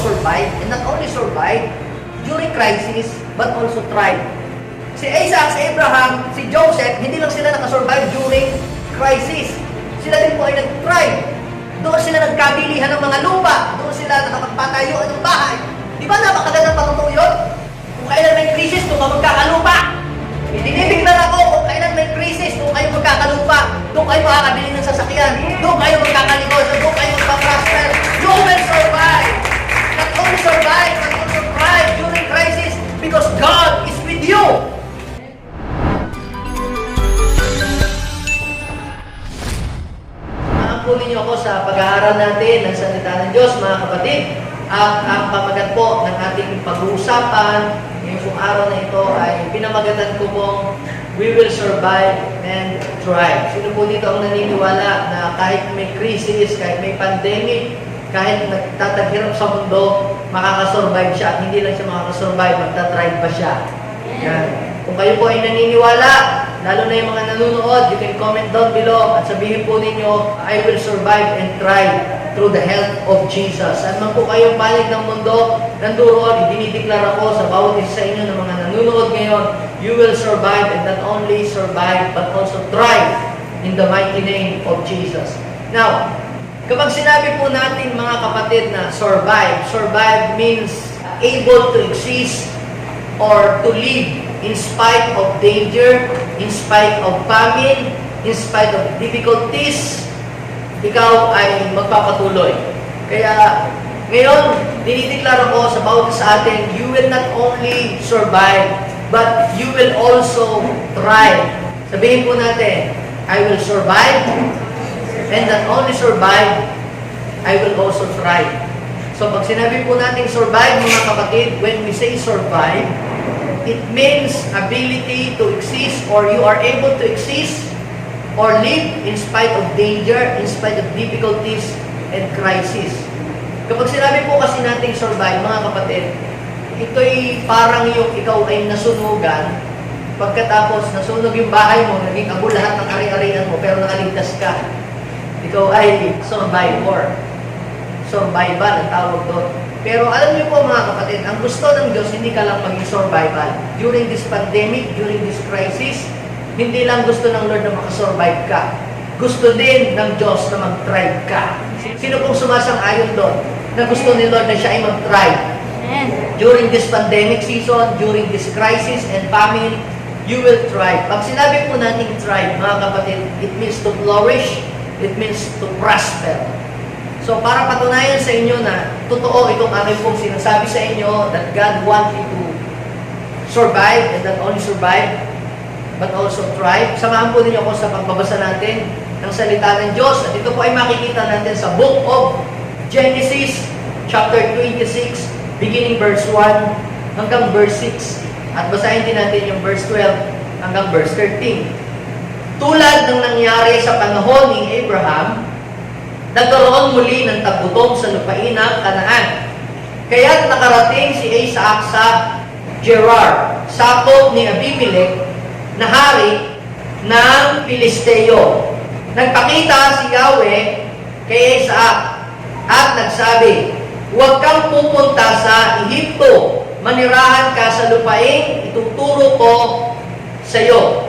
survive, and not only survive during crisis, but also thrive. Si Isaac, si Abraham, si Joseph, hindi lang sila nakasurvive during crisis. Sila din po ay nag-thrive. Doon sila nagkabilihan ng mga lupa. Doon sila nakapagpatayo ng bahay. Di ba napakagandang patutuo yun? Kung kailan may krisis, doon ka magkakalupa. Idinibiglan ako kung kailan may krisis, doon kayo magkakalupa. Doon kayo makakabili ng sasakyan. Doon kayo magkakaligosyo. Doon kayo magpaprosper. You will survive. Not only survive, but also thrive during crisis because God is with you. Patuloy niyo ako sa pag-aaral natin ng salita ng Diyos, mga kapatid. At ang pamagat po ng ating pag-uusapan ngayong pong araw na ito ay pinamagatan ko pong we will survive and thrive. Sino po dito ang naniniwala na kahit may crisis, kahit may pandemic, kahit nagtataghirap sa mundo, makakasurvive siya. At hindi lang siya makakasurvive, magta-thrive pa siya. Yan. Kung kayo po ay naniniwala, lalo na yung mga nanonood, you can comment down below at sabihin po ninyo, I will survive and thrive through the help of Jesus. At man po kayong panig ng mundo, nandoon, idinideklara ko sa bawat isa sa inyo ng mga nanonood ngayon, you will survive and not only survive, but also thrive in the mighty name of Jesus. Now, kapag sinabi po natin mga kapatid na survive means able to exist or to live in spite of danger, in spite of famine, in spite of difficulties, ikaw ay magpapatuloy. Kaya ngayon, dinideklara ko sa bawat sa atin, you will not only survive, but you will also thrive. Sabihin po natin, I will survive, and not only survive, I will also thrive. So pag sinabi po natin survive, mga kapatid, when we say survive, it means ability to exist, or you are able to exist or live in spite of danger, in spite of difficulties and crisis. Kapag sinabi po kasi nating survive, mga kapatid, ito'y parang yung ikaw ay nasunugan, pagkatapos nasunog yung bahay mo, naging abo lahat ng ari-arian mo, pero nakaligtas ka. Ikaw ay survivor. Survival ang tawag doon. Pero alam niyo po mga kapatid, ang gusto ng Diyos, hindi ka lang maging survival. During this pandemic, during this crisis, hindi lang gusto ng Lord na makasurvive ka. Gusto din ng Diyos na mag-thrive ka. Sino pong sumasang-ayon doon na gusto ni Lord na siya ay mag-thrive? During this pandemic season, during this crisis and famine, you will thrive. Pag sinabi po natin thrive, mga kapatid, it means to flourish, it means to prosper. So, para patunayan sa inyo na totoo itong aking pong sinasabi sa inyo that God wants you to survive and not only survive, but also thrive. Samahan po ninyo ako sa pagbabasa natin ng salita ng Diyos. At ito po ay makikita natin sa Book of Genesis, chapter 26, beginning verse 1 hanggang verse 6. At basahin din natin yung verse 12 hanggang verse 13. Tulad ng nangyari sa panahon ni Abraham, nagkaroon muli ng tagutong sa lupain ng Kanaan. Kaya't nakarating si Isaac sa Gerar, sakop ni Abimelech, na hari ng Filisteo. Nagpakita si Yahweh kay Isaac at nagsabi, huwag kang pupunta sa Ehipto, manirahan ka sa lupain, ituturo ko sa iyo.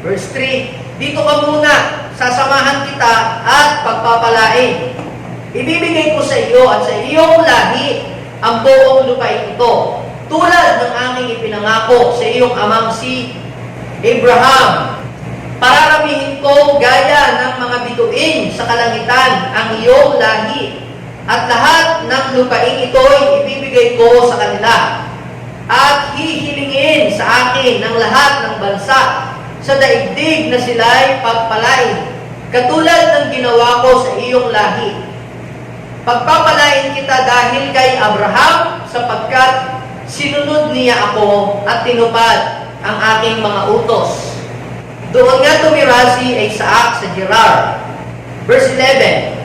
Verse 3, dito ka muna, sasamahan kita at pagpapalain. Ibibigay ko sa iyo at sa iyong lahi ang buong lupain ito, tulad ng aming ipinangako sa iyong amang si Abraham. Pararamihin ko gaya ng mga bituin sa kalangitan ang iyong lahi, at lahat ng lupain ito'y ibibigay ko sa kanila, at hihilingin sa akin ng lahat ng bansa sa daigdig na sila'y pagpalain, katulad ng ginawa ko sa iyong lahi. Pagpapalain kita dahil kay Abraham, sapagkat sinunod niya ako at tinupad ang aking mga utos. Doon nga tumira si Isaac sa Gerar. Verse 11,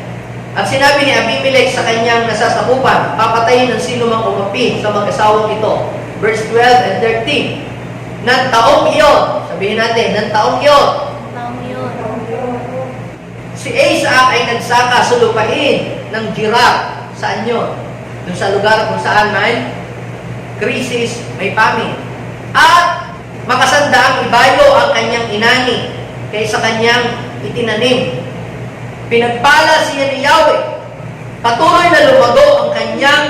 at sinabi ni Abimelech sa kanyang nasasakupan, papatayin ng sino mang umapi sa mag-asawang ito. Verse 12 and 13, ng taong iyon, sabihin natin, ng taong iyon, si Isaac ay nagsaka sa lupain ng Gerar. Saan yun? dun sa lugar kung saan may krisis, may famine. At makasandaang ibayo ang kanyang inani kaysa kanyang itinanim. Pinagpala siya ni Yahweh. Patuloy na lumago ang kanyang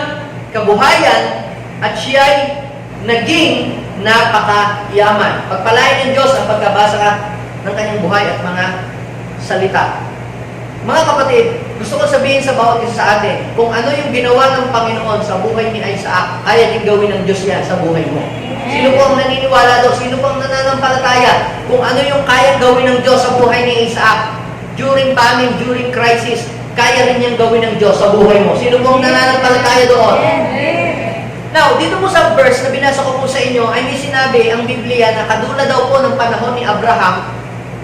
kabuhayan at siya'y naging napakayaman. Pagpalain ng Diyos ang pagkabasa ng kanyang buhay at mga salita. Mga kapatid, gusto ko sabihin sa bawat isa sa atin, kung ano yung ginawa ng Panginoon sa buhay ni Isaac, kaya din gawin ng Diyos yan sa buhay mo. Sino po ang naniniwala doon? Sino po ang nananampalataya? Kung ano yung kaya gawin ng Diyos sa buhay ni Isaac, during famine, during crisis, kaya rin niyang gawin ng Diyos sa buhay mo. Sino po ang nananampalataya doon? Now, dito po sa verse na binasa ko po sa inyo, ay may sinabi ang Biblia na kadula daw po ng panahon ni Abraham,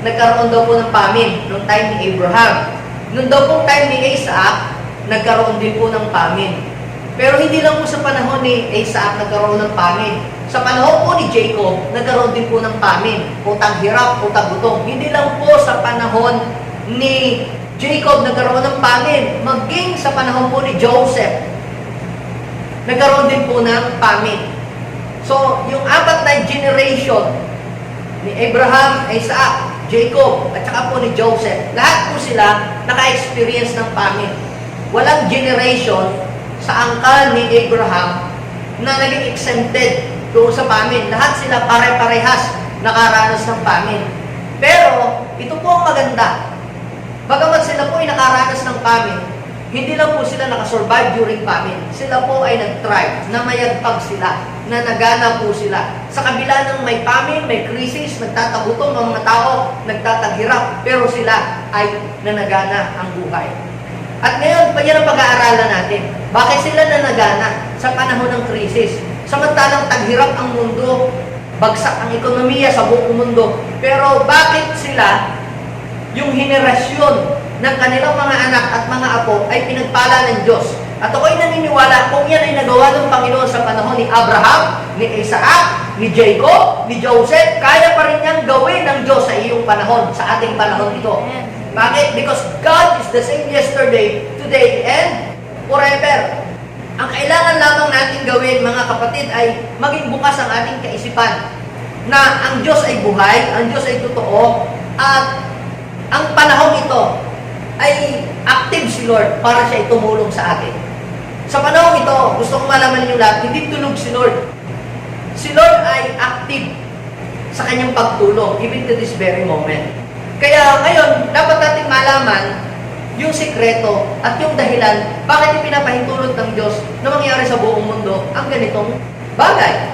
nagkaroon daw po ng famine noong time ni Abraham. Noong daw pong time ni Isaac, nagkaroon din po ng famine. Pero hindi lang po sa panahon ni Isaac nagkaroon ng famine. Sa panahon po ni Jacob, nagkaroon din po ng famine. Utang hirap, utang gutom. Hindi lang po sa panahon ni Jacob nagkaroon ng famine. Maging sa panahon po ni Joseph, nagkaroon din po ng famine. So, yung apat na generation ni Abraham, Isaac, Jacob, at saka po ni Joseph, lahat po sila naka-experience ng famine. Walang generation sa angkan ni Abraham na naging exempted doon sa famine. Lahat sila pare-parehas nakaranas ng famine. Pero, ito po ang maganda. Bagamat sila po ay nakaranas ng famine, hindi lang po sila nakasurvive during famine. Sila po ay nag-thrive, na mayagpag sila, na nagana po sila. Sa kabila ng may famine, may crisis, nagtatagutom ang mga tao, nagtataghirap, pero sila ay nanagana ang buhay. At ngayon, yan ang pag-aaralan natin. Bakit sila nanagana sa panahon ng krisis? Samantalang taghirap ang mundo, bagsak ang ekonomiya sa buong mundo. Pero bakit sila, yung henerasyon ng kanilang mga anak at mga apo ay pinagpala ng Diyos? At ako'y naniniwala kung yan ay nagawa ng Panginoon sa panahon ni Abraham, ni Isaac, ni Jacob, ni Joseph, kaya pa rin niyang gawin ng Diyos sa iyong panahon, sa ating panahon ito. Bakit? Because God is the same yesterday, today, and forever. Ang kailangan lamang natin gawin, mga kapatid, ay maging bukas ang ating kaisipan na ang Diyos ay buhay, ang Diyos ay totoo, at ang panahon ito ay active si Lord para siya tumulong sa atin. Sa panahon ito, gusto kong malaman niyo lahat, hindi tulog si Lord. Si Lord ay active sa kanyang pagtulong, even to this very moment. Kaya ngayon, dapat nating malaman yung sikreto at yung dahilan bakit ipinapahintulot ng Diyos na mangyari sa buong mundo ang ganitong bagay.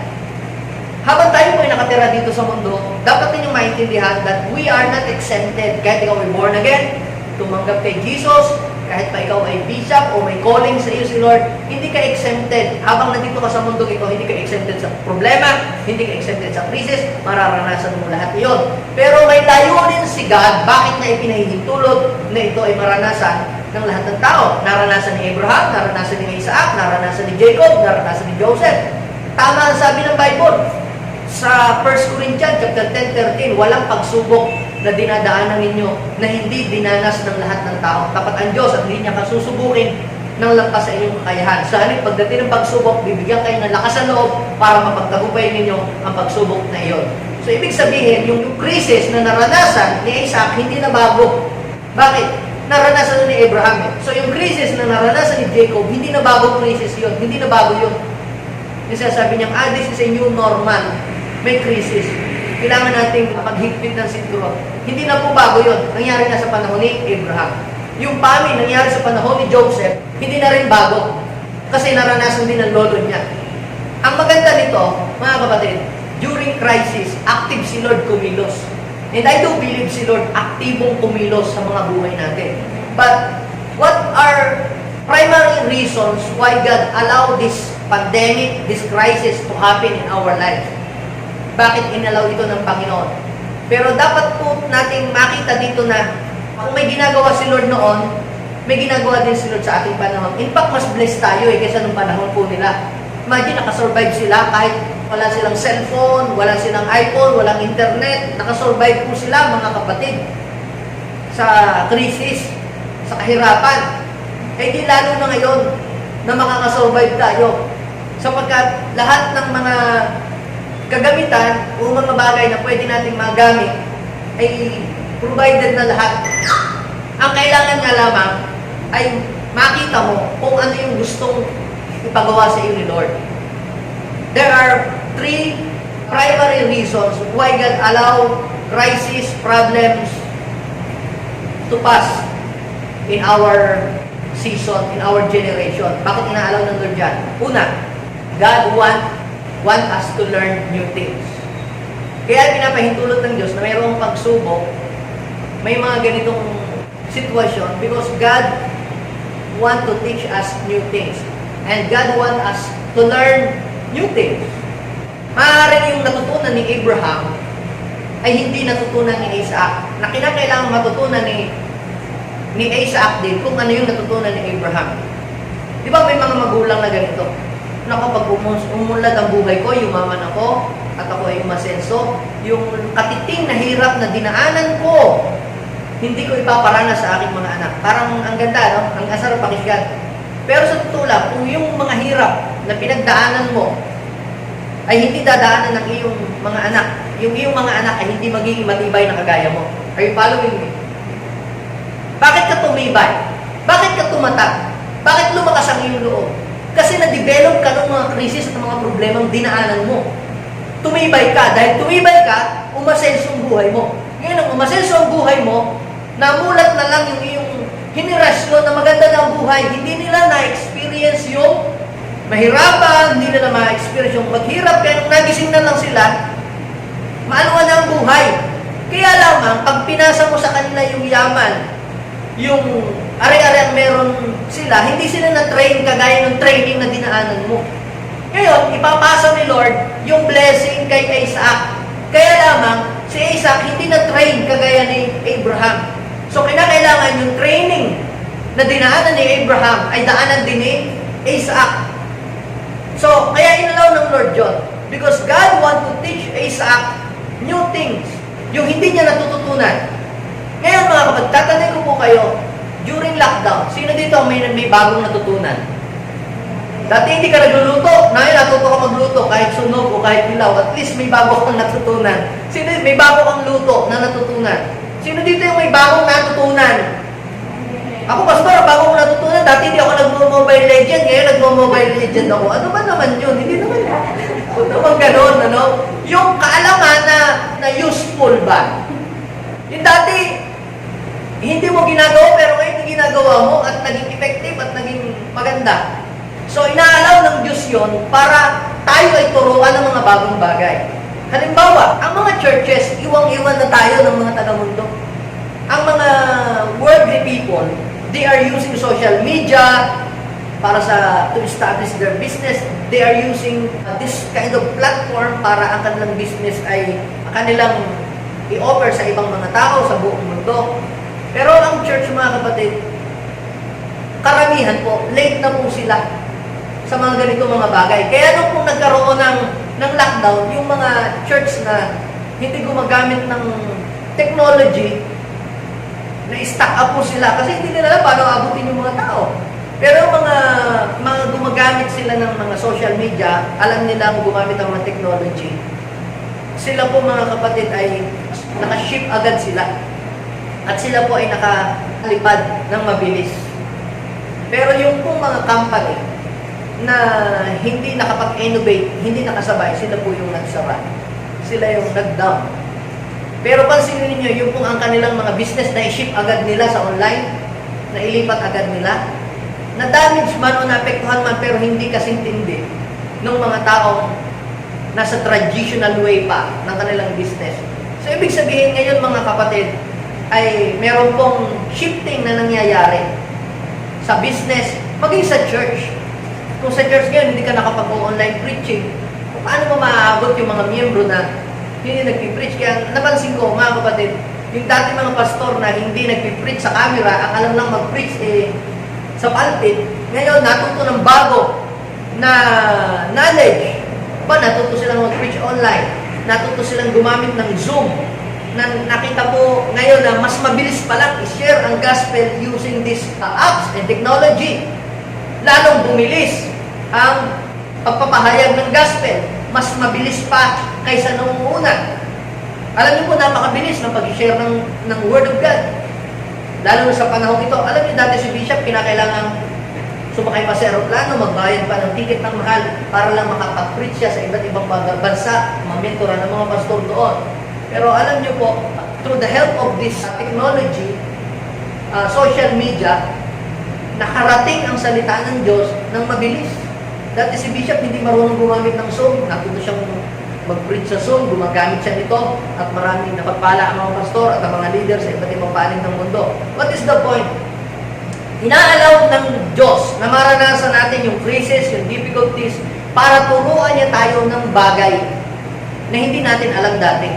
Habang tayo po ay nakatira dito sa mundo, dapat ninyong maintindihan that we are not exempted. Kahit ikaw ay born again, tumanggap kay Jesus, kahit pa ikaw ay bishop o may calling sa iyo si Lord, hindi ka exempted. Habang nandito ka sa mundo ito, hindi ka exempted sa problema, hindi ka exempted sa krisis, mararanasan mo lahat iyon. Pero may layunin si God, bakit na ipinahihintulot na ito ay maranasan ng lahat ng tao. Naranasan ni Abraham, naranasan ni Isaac, naranasan ni Jacob, naranasan ni Joseph. Tama ang sabi ng Bible. Sa 1 Corinthians chapter 10:13, walang pagsubok na dinadaanan ninyo na hindi dinanas ng lahat ng tao. Tapat ang Diyos at hindi niya kasusubukin ng lampas sa inyong kakayahan. Sa halip, pagdating ng pagsubok, bibigyan kayo ng lakas sa loob para mapagtagumpay ninyo ang pagsubok na iyon. So, ibig sabihin, yung crisis na naranasan ni Isaac, hindi na bago. Bakit? Naranasan ni Abraham. So, yung crisis na naranasan ni Jacob, hindi na bago crisis yun. Hindi na bago yun. Yung sabi niya, this is a new normal. May crisis. Kailangan nating maghigpit ng sinturo. Hindi na po bago yun. Nangyari na sa panahon ni Abraham. Yung famine nangyari sa panahon ni Joseph, hindi na rin bago. Kasi naranasan din ng lolo niya. Ang maganda nito, mga kapatid, during crisis, active si Lord kumilos. And I do believe si Lord aktibong kumilos sa mga buhay natin. But what are primary reasons why God allowed this pandemic, this crisis to happen in our life? Bakit inalaw ito ng Panginoon? Pero dapat po nating makita dito na kung may ginagawa si Lord noon, may ginagawa din si Lord sa ating panahon. In fact, mas blessed tayo kaysa nung panahon po nila. Imagine, nakasurvive sila kahit wala silang cellphone, wala silang iPhone, walang internet. Nakasurvive po sila, mga kapatid, sa krisis, sa kahirapan. Eh di lalo na ngayon, na makakasurvive tayo. Sapagkat lahat ng mga kagamitan o mga bagay na pwede nating magamit ay provided na lahat. Ang kailangan nga lamang ay makita mo kung ano yung gustong ipagawa sa iyo ni Lord. There are three primary reasons why God allow crisis, problems to pass in our season, in our generation. Bakit inaalaw ng Lord yan? Una, God want us to learn new things. Kaya pinapahintulot ng Diyos na mayroong pagsubok, may mga ganitong sitwasyon because God want to teach us new things. And God want us to learn new things. Maaaring yung natutunan ni Abraham ay hindi natutunan ni Isaac. Na kinakailangan matutunan ni Isaac din kung ano yung natutunan ni Abraham. Di ba may mga magulang na ganito? Na kapag umunlad ang buhay ko, yumaman ako, at ako ay umasenso, yung katiting na hirap na dinaanan ko, hindi ko ipaparanas sa aking mga anak. Parang ang ganda, no? Ang asar pakisyan. Pero sa totoo lang, kung yung mga hirap na pinagdaanan mo ay hindi dadaanan ng iyong mga anak, yung iyong mga anak ay hindi magiging matibay na kagaya mo. Are you following me? Bakit ka tumibay? Bakit ka tumatak? Bakit lumakas ang iyong loob? Kasi na-develop ka ng mga krisis at mga problemang dinaanan mo. Tumibay ka. Dahil tumibay ka, umasenso ang buhay mo. Ngayon, ang umasenso ang buhay mo, namulat na lang yung iyong henerasyon na maganda na ang buhay. Hindi nila na-experience yung mahirapan, hindi nila ma-experience yung maghirap. Kaya nung nagising na lang sila, maanuan na ang buhay. Kaya lamang, pag pinasa mo sa kanila yung yaman, yung are-are ang meron sila, hindi sila na-train kagaya ng training na dinaanan mo. Ngayon, ipapasa ni Lord yung blessing kay Isaac. Kaya lamang, si Isaac hindi na-train kagaya ni Abraham. So, kinakailangan yung training na dinaanan ni Abraham ay daanan din ni Isaac. So, kaya inalaw ng Lord John. Because God want to teach Isaac new things. Yung hindi niya natututunan. Ngayon mga kapatid, tatanungin ko po kayo, during lockdown, sino dito may bagong natutunan? Dati hindi ka nagluluto, ngayon natuto ka magluto, kahit sunog o kahit hilaw, at least may bago kang natutunan. Sino may bago kang luto na natutunan? Sino dito yung may bagong natutunan? Ako, pastor, bago ko natutunan, dati hindi ako nagmo-mobile legend, ngayon nagmo-mobile legend ako. Ano ba naman yun? Hindi naman ganun, ano? Yung kaalaman na useful ba? Yung dati, hindi mo ginagawa, pero ngayon ginagawa mo at naging effective at naging maganda. So, inaalaw ng Diyos yun para tayo ay turuan ng mga bagong bagay. Halimbawa, ang mga churches, iwang-iwan na tayo ng mga taga-mundo. Ang mga worldly people, they are using social media para to establish their business. They are using this kind of platform para ang kanilang business ay kanilang i-offer sa ibang mga tao sa buong mundo. Pero ang church, mga kapatid, karamihan po, late na po sila sa mga ganito mga bagay. Kaya nung kung nagkaroon ng lockdown, yung mga church na hindi gumagamit ng technology, na-stack up po sila kasi hindi nila alam paano abutin yung mga tao. Pero mga gumagamit sila ng mga social media, alam nila kung gumamit ng mga technology. Sila po mga kapatid ay naka-ship agad sila. At sila po ay nakalipad ng mabilis. Pero yung pong mga company na hindi nakapag-innovate, hindi nakasabay, sila po yung nagsara. Sila yung nag-down. Pero pansinin niyo, yung pong ang kanilang mga business na i-ship agad nila sa online, na ilipat agad nila, na-damage man o naapektuhan man pero hindi kasintindi ng mga taong nasa traditional way pa ng kanilang business. So, ibig sabihin ngayon mga kapatid, ay meron pong shifting na nangyayari sa business, maging sa church. Kung sa church ngayon, hindi ka nakapag-online preaching, paano mo maaabot yung mga miyembro na hindi nagpipreach? Kaya napansin ko, mga kapatid, yung dati mga pastor na hindi nagpipreach sa camera, ang alam lang mag-preach sa pulpit, ngayon natuto ng bago na knowledge. Natuto silang mag-preach online, natuto silang gumamit ng Zoom, na nakita po ngayon na mas mabilis pa lang i-share ang gospel using these apps and technology. lalong bumilis ang pagpapahayag ng gospel. Mas mabilis pa kaysa noong una. Alam niyo po, napakabilis ng pag-share ng Word of God. Lalo na sa panahon ito. Alam niyo, dati si Bishop, kinakailangan sumakay pa sa aeroplano, magbayad pa ng ticket ng mahal para lang makapag-preach siya sa iba't ibang bansa, mamentora ng mga pastor doon. Pero alam niyo po, through the help of this technology, social media, nakarating ang salita ng Diyos ng mabilis. Dati si Bishop hindi marunong gumamit ng Zoom, natuto siyang mag-preach sa Zoom, gumagamit siya nito, at maraming napagpala ang mga pastor at ang mga leader sa iba't ibang panig ng mundo. What is the point? Inaalaw ng Diyos na maranasan natin yung crisis, yung difficulties, para turuan niya tayo ng bagay na hindi natin alam dati.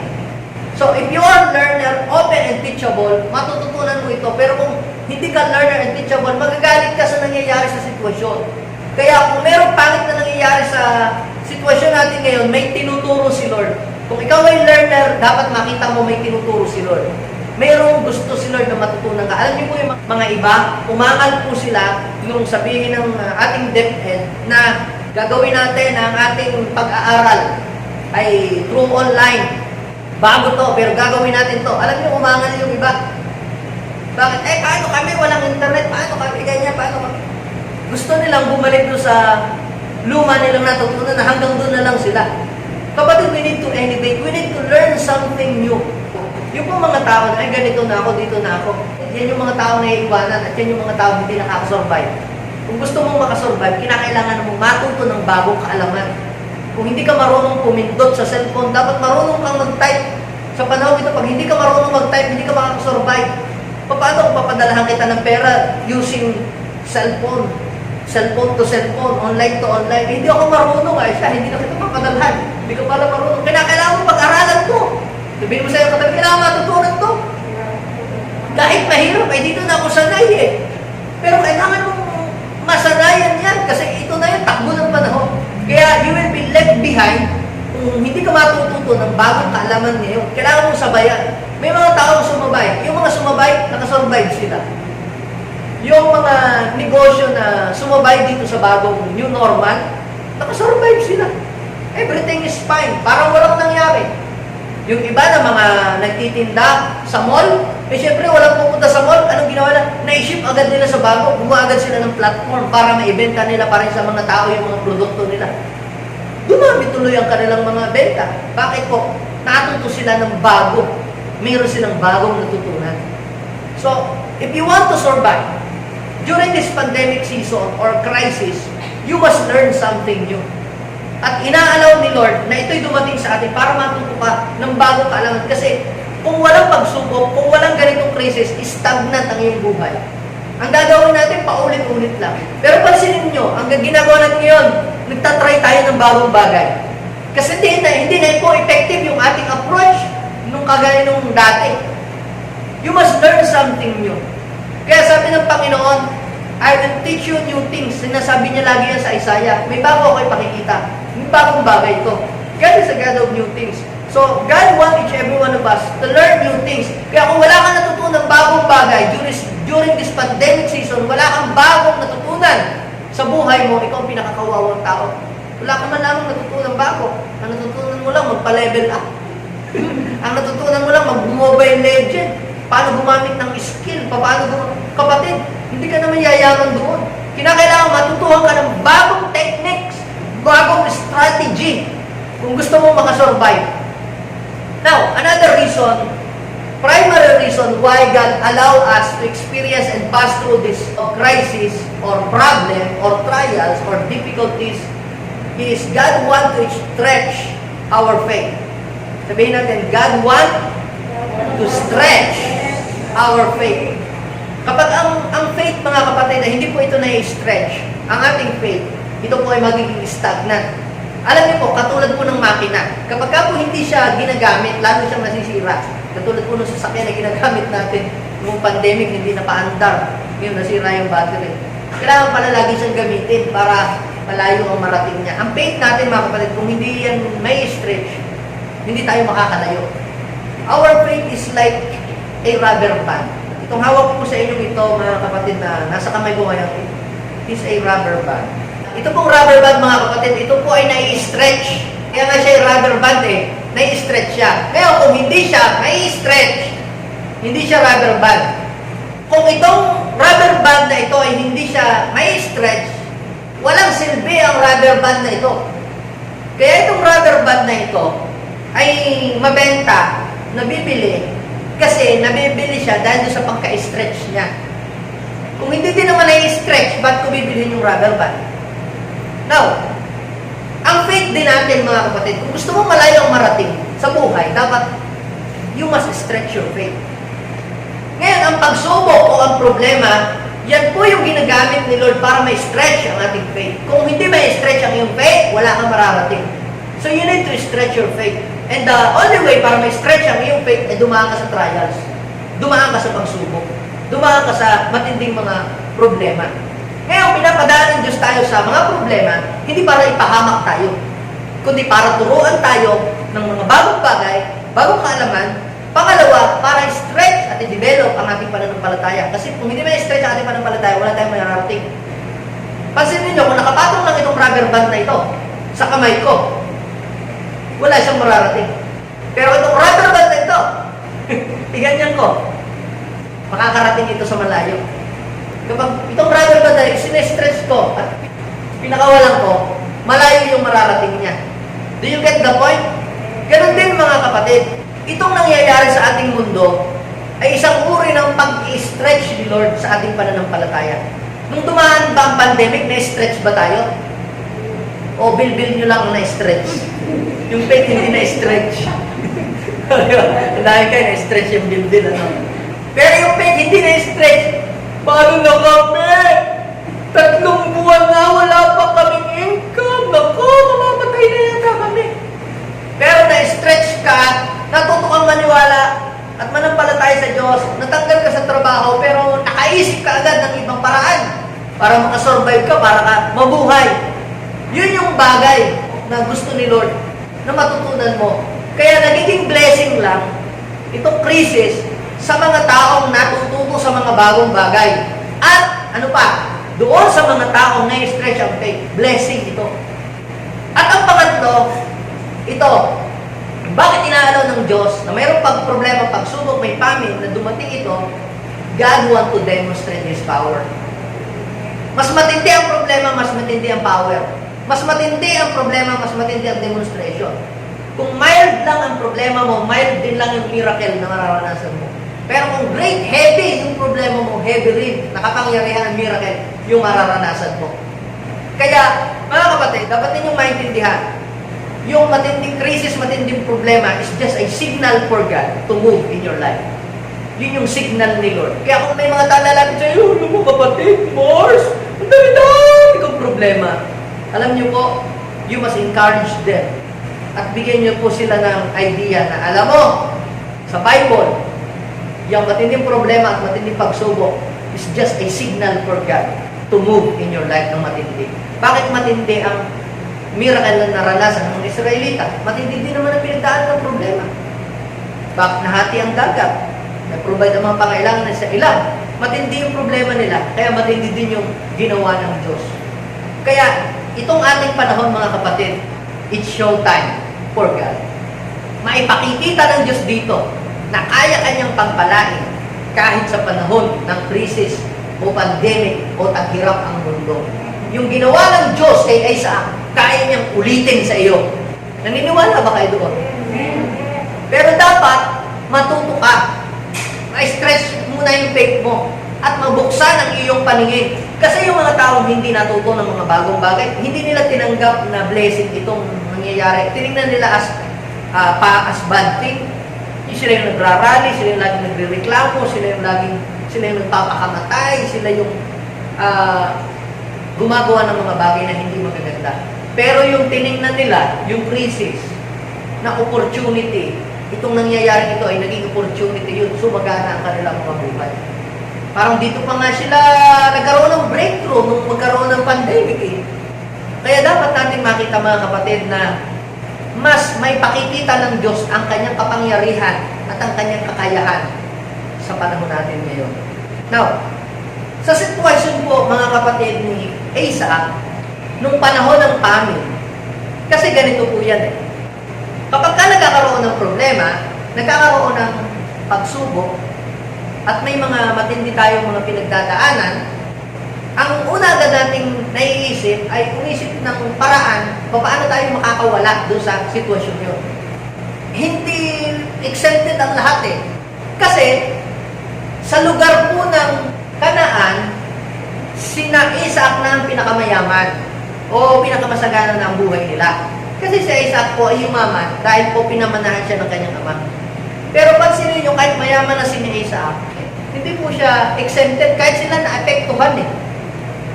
So, if you are learner, open and teachable, matututunan mo ito. Pero kung hindi ka learner and teachable, magagalit ka sa nangyayari sa sitwasyon. Kaya kung merong pangit na nangyayari sa sitwasyon natin ngayon, may tinuturo si Lord. Kung ikaw ay learner, dapat makita mo may tinuturo si Lord. Mayroong gusto si Lord na matutunan ka. Alam niyo po yung mga iba, umangal po sila yung sabihin ng ating DepEd na gagawin natin ang ating pag-aaral ay through online. Bago to, pero gagawin natin to. Alam niyo, umangal yung iba. Bakit? Paano kami? Walang internet. Paano kami? Ganyan, paano kami? Gusto nilang bumalik doon sa luma nilang natutunan na hanggang doon na lang sila. Kapatid, we need to innovate. We need to learn something new. Yung po mga tao na, ay ganito na ako, dito na ako. Yan yung mga tao na iiwanan at yan yung mga tao hindi nakakasurvive. Kung gusto mong makasurvive, kinakailangan mong matuto ng bagong kaalaman. Kung hindi ka marunong pumindot sa cellphone, dapat marunong kang mag-type. Sa panahon ito, pag hindi ka marunong mag-type, hindi ka makakasurvive. Paano kung papadalahan kita ng pera using cellphone? Cellphone to cellphone, online to online. Hindi ako marunong, hindi na kita papadalhan. Hindi ka pala marunong. Kailangan mo pag-aralan to. Sabihin mo sa'yo, katabi, kailangan matutunan to. Kahit mahirap, dito na ako sanay Pero kailangan mong masanayan yan kasi ito na yung takbo ng panahon. Kaya you will be left behind kung hindi ka matututo ng bagong kaalaman ngayon. Kailangan mong sabayan. May mga tao sumabay. Yung mga sumabay, nakasurvive sila. Yung mga negosyo na sumabay dito sa bagong new normal, nakasurvive sila. Everything is fine. Parang walang nangyari. Yung iba na mga nagtitinda sa mall, syempre walang pupunta sa mall, anong ginawa na? Na-ship agad nila sa bago, gumawa agad sila ng platform para maibenta nila para sa mga tao yung mga produkto nila. Dumami tuloy ang kanilang mga benta. Bakit po? Natuto sila ng bago. Mayroon silang bagong natutunan. So, if you want to survive, during this pandemic season or crisis, you must learn something new. At inaalaw ni Lord na ito'y dumating sa atin para matuto ka ng bagong kaalaman. Kasi kung walang pagsubok, kung walang ganitong crisis, stagnant ang iyong buhay. Ang gagawin natin, paulit-ulit lang. Pero pansinin nyo, ang ginagawa natin ngayon, nagtatry tayo ng bagong bagay. Kasi hindi na po effective yung ating approach nung kagaya nung dati. You must learn something new. Kaya sabi ng Panginoon, I will teach you new things. Sinasabi niya lagi yan sa Isaiah. May bago ako'y pakikita. May bagong bagay ito. God is a God of new things. So, God wants each every one of us to learn new things. Kaya kung wala kang natutunan bagong bagay during this pandemic season, wala kang bagong natutunan sa buhay mo, ikaw ang pinakakawawang tao. Wala kang man lamang natutunan bago. Ang natutunan mo lang, magpa-level up. Ang natutunan mo lang, mag-mobile legend. Paano gumamit ng skill? Kapatid, hindi ka naman yayaman doon. Kinakailangan matutuhan ka ng bagong techniques, bagong strategy kung gusto mo makasurvive. Now, another reason, primary reason why God allow us to experience and pass through this crisis or problem or trials or difficulties is God want to stretch our faith. Sabihin natin, God want to stretch our faith. Kapag ang faith, mga kapatid, na hindi po ito na-stretch, ang ating faith, ito po ay magiging stagnant. Alam niyo po, katulad po ng makina, kapag ka po hindi siya ginagamit, lalo siyang nasisira. Katulad po ng sasakyan na ginagamit natin noong pandemic, hindi na paandar, ngayon nasira yung battery. Kailangan pala lagi siyang gamitin para malayo ang marating niya. Ang faith natin, mga kapatid, kung hindi yan may stretch, hindi tayo makakalayo. Our faith is like a rubber band. Itong hawak ko sa inyo ito, mga kapatid, na nasa kamay ko ngayon, is a rubber band. Ito pong rubber band, mga kapatid, ito po ay nai-stretch. Kaya nga siya ay rubber band eh. Nai-stretch siya. Ngayon, kung hindi siya nai-stretch, hindi siya rubber band. Kung itong rubber band na ito ay hindi siya nai-stretch, walang silbi ang rubber band na ito. Kaya itong rubber band na ito ay mabenta, nabibili, kasi nabibili siya dahil sa pagka-stretch niya. Kung hindi din naman nai-stretch, ba't ko bibilhin yung rubber band? Now, ang faith din natin, mga kapatid, kung gusto mo malayo ang marating sa buhay, dapat you must stretch your faith. Ngayon, ang pagsubok o ang problema, yan po yung ginagamit ni Lord para ma-stretch ang ating faith. Kung hindi ma-stretch ang iyong faith, wala kang mararating. So you need to stretch your faith. And the only way para ma-stretch ang iyong faith ay dumaan ka sa trials. Dumaan ka sa pagsubok. Dumaan ka sa matinding mga problema. Ngayon, pinapadaan ng Diyos tayo sa mga problema, hindi para ipahamak tayo, kundi para turuan tayo ng mga bagong bagay, bagong kaalaman. Pangalawa, para i-stretch at i-develop ang ating pananampalataya. Kasi kung hindi ma-stretch ang ating pananampalataya, wala tayong mararating. Pansin niyo, kung nakapatong lang itong rubber band na ito sa kamay ko, wala siyang mararating. Pero itong rubber band na ito, iganyan ko, makakarating ito sa malayo. Kapag itong rubber band na sinestretch ko at pinakawalan ko, malayo yung mararating niya. Do you get the point? Ganon din, mga kapatid. Itong nangyayari sa ating mundo ay isang uri ng pag-i-stretch ni Lord sa ating pananampalataya. Nung dumaan ba ang pandemic, na-stretch ba tayo? O bilbil nyo lang ang na-stretch? Yung faith hindi na-stretch. Ang dahil kayo na-stretch yung bilbil. Ano? Pero yung faith hindi na-stretch. Paano na kami? 3 buwan na wala pa kaming income. Naku, mamamatay na yata kami. Pero na-stretch ka, natuto kang maniwala at manampalataya sa Diyos, natanggal ka sa trabaho, pero nakaisip ka agad ng ibang paraan para makasurvive ka, para ka mabuhay. Yun yung bagay na gusto ni Lord na matutunan mo. Kaya nagiging blessing lang itong crisis sa mga taong natututo sa mga bagong bagay. At ano pa, doon sa mga taong na-stretch ang faith, blessing ito. At ang pangatlo, ito, bakit inaalaw ng Diyos na mayroong problema, pagsubok, may famine na dumating ito? God want to demonstrate His power. Mas matindi ang problema, mas matindi ang power. Mas matindi ang problema, mas matindi ang demonstration. Kung mild lang ang problema mo, mild din lang yung miracle na mararanasan mo. Pero kung great, heavy yung problema mo, heavy rin, nakapangyarihan ang miracle yung mararanasan mo. Kaya, mga kapatid, dapat ninyong maintindihan, yung matinding crisis, matinding problema is just a signal for God to move in your life. Yun yung signal ni Lord. Kaya kung may mga talalapit sa'yo, ano mo kapatid, Mars, ang dami-dami kong problema. Alam niyo po, you must encourage them. At bigyan niyo po sila ng idea na, alam mo, sa Bible, yung matinding problema at matinding pagsubok is just a signal for God to move in your life ng matindi. Bakit matindi ang miracle na naranasan ng Israelita? Matindi din naman ang pinagdaan ng problema. Bakit nahati ang dagat? Nag-provide ang mga pangailangan sa ilang. Matindi yung problema nila, kaya matindi din yung ginawa ng Diyos. Kaya, itong ating panahon, mga kapatid, it's showtime for God. Maipakikita ng Diyos dito na kaya kanyang pagpalain kahit sa panahon ng krisis o pandemic o taghirap ang mundo. Yung ginawa ng Diyos kay Isaac, kaya niyang ulitin sa iyo. Naniniwala ba kayo doon? Pero dapat matuto ka. Ma-stretch muna yung faith mo at mabuksan ang iyong paningin. Kasi yung mga taong hindi natuto ng mga bagong bagay, hindi nila tinanggap na blessing itong nangyayari. Tinignan nila as bad thing. Sila yung nagrarally, sila yung laging nagre-reklamo, sila yung nagpapakamatay, sila yung gumagawa ng mga bagay na hindi magaganda. Pero yung tinignan nila, yung crisis, na opportunity, itong nangyayari ito ay naging opportunity yun, sumagana ang kanilang mga buhay. Parang dito pa nga sila nagkaroon ng breakthrough nung magkaroon ng pandemic eh. Kaya dapat natin makita, mga kapatid, na mas may pakikita ng Diyos ang kanyang kapangyarihan at ang kanyang kakayahan sa panahon natin ngayon. Now, Sa sitwasyon po, mga kapatid ni Asa, nung panahon ng famine, kasi ganito po yan eh. Kapag ka nagkakaroon ng problema, nagkakaroon ng pagsubok, at may mga matindi tayong mga pinagdadaanan, ang una agad nating naiisip ay umisip ng paraan paano tayo makakawala doon sa sitwasyon yun. Hindi exempted ang lahat eh. Kasi sa lugar po ng Kanaan, sina Isaac na ang pinakamayaman o pinakamasagana na ang buhay nila. Kasi si Isaac po ay yumaman dahil po pinamanahan siya ng kanyang ama. Pero pansinin nyo, kahit mayaman na si Isaac, hindi po siya exempted kahit sila naapektuhan eh.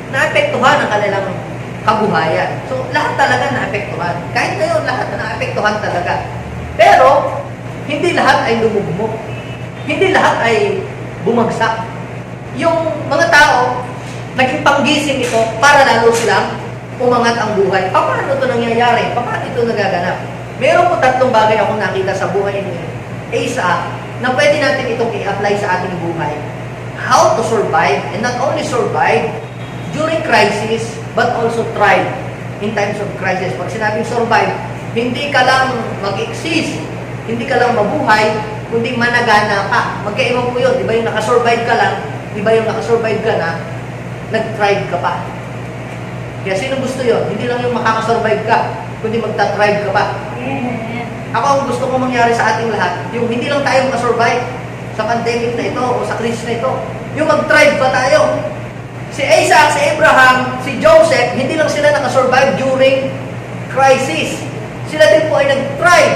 Naapektuhan ang kanilang kabuhayan. So, lahat talaga naapektuhan. Kahit ngayon, lahat na naapektuhan talaga. Pero, hindi lahat ay lumugmok. Hindi lahat ay bumagsak. Yung mga tao, naging panggising ito para lalo silang umangat ang buhay. Paano ito nangyayari? Paano ito nagaganap? Meron po 3 bagay akong nakita sa buhay ni Asa na pwede natin itong i-apply sa ating buhay. How to survive, and not only survive during crisis, but also thrive in times of crisis. Pag sinabing survive, hindi ka lang mag-exist, hindi ka lang mabuhay, kundi managana ka. Magkaiba po yun. Di ba yung nakasurvive ka lang, di ba yung nakasurvive ka na, nag-thrive ka pa. Kaya sino gusto yun? Hindi lang yung makakasurvive ka, kundi magta-thrive ka pa. Ako ang gusto kong mangyari sa ating lahat, yung hindi lang tayo makasurvive sa pandemic na ito o sa crisis na ito, yung mag-thrive pa tayo. Si Isaac, si Abraham, si Joseph, hindi lang sila nakasurvive during crisis. Sila din po ay nag-thrive.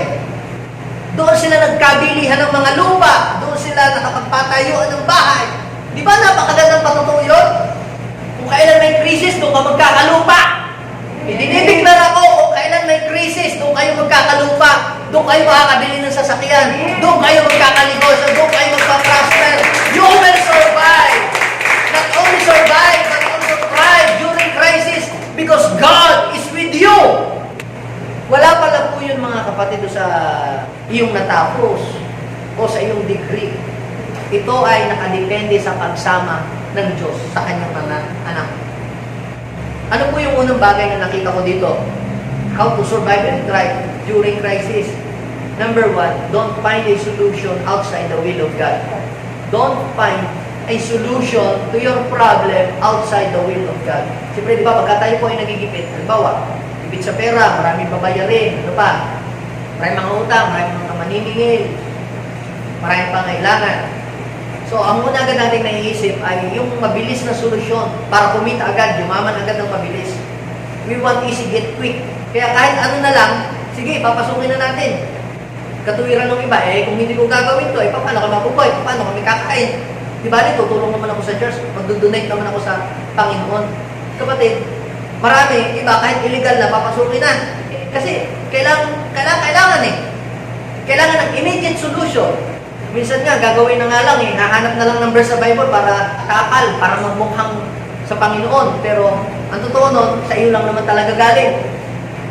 Doon sila nagkabilihan ng mga lupa. Doon sila nakapagpatayuan ng bahay. Di ba napakagandang patutuo yun? Kung kailan may krisis, doon ka magkakalupa. Idinibiglar ako, kung kailan may krisis, doon kayo magkakalupa. Doon kayo makakabili ng sasakyan. Doon kayo magkakaligos. Doon kayo magpa-prosper. You will survive. Not only survive, but also thrive during crisis because God is with you. Wala pala po yun mga kapatid sa iyong natapos o sa iyong degree. Ito ay nakadepende sa pagsama ng Diyos sa kanyang mga anak. Ano po yung unang bagay na nakita ko dito? How to survive and thrive during crisis. Number 1, don't find a solution outside the will of God. Don't find a solution to your problem outside the will of God. Siyempre, di ba, pagka tayo po ay nagigipit, halimbawa, ipit sa pera, maraming babayarin, ano pa? Maraming mga utang, maraming mga maniningil, maraming pangailangan. So, ang muna agad natin naiisip ay yung mabilis na solusyon para kumita agad, yumaman agad ng mabilis. We want easy, get quick. Kaya kahit ano na lang, sige, papasukin na natin. Katuwiran ng iba, kung hindi ko gagawin to, paano ka mabubuhay? Paano kami kakain? Di ba, tutulong naman ako sa church, magdodonate naman ako sa Panginoon. Kapatid, marami, iba, kahit illegal na, papasukin na. Kasi, kailangan eh. Kailangan ng immediate solution. Minsan nga, gagawin na nga lang hahanap na lang ng verse sa Bible para kakal, para magmukhang sa Panginoon. Pero, ang totoo nun, sa iyo lang naman talaga galing.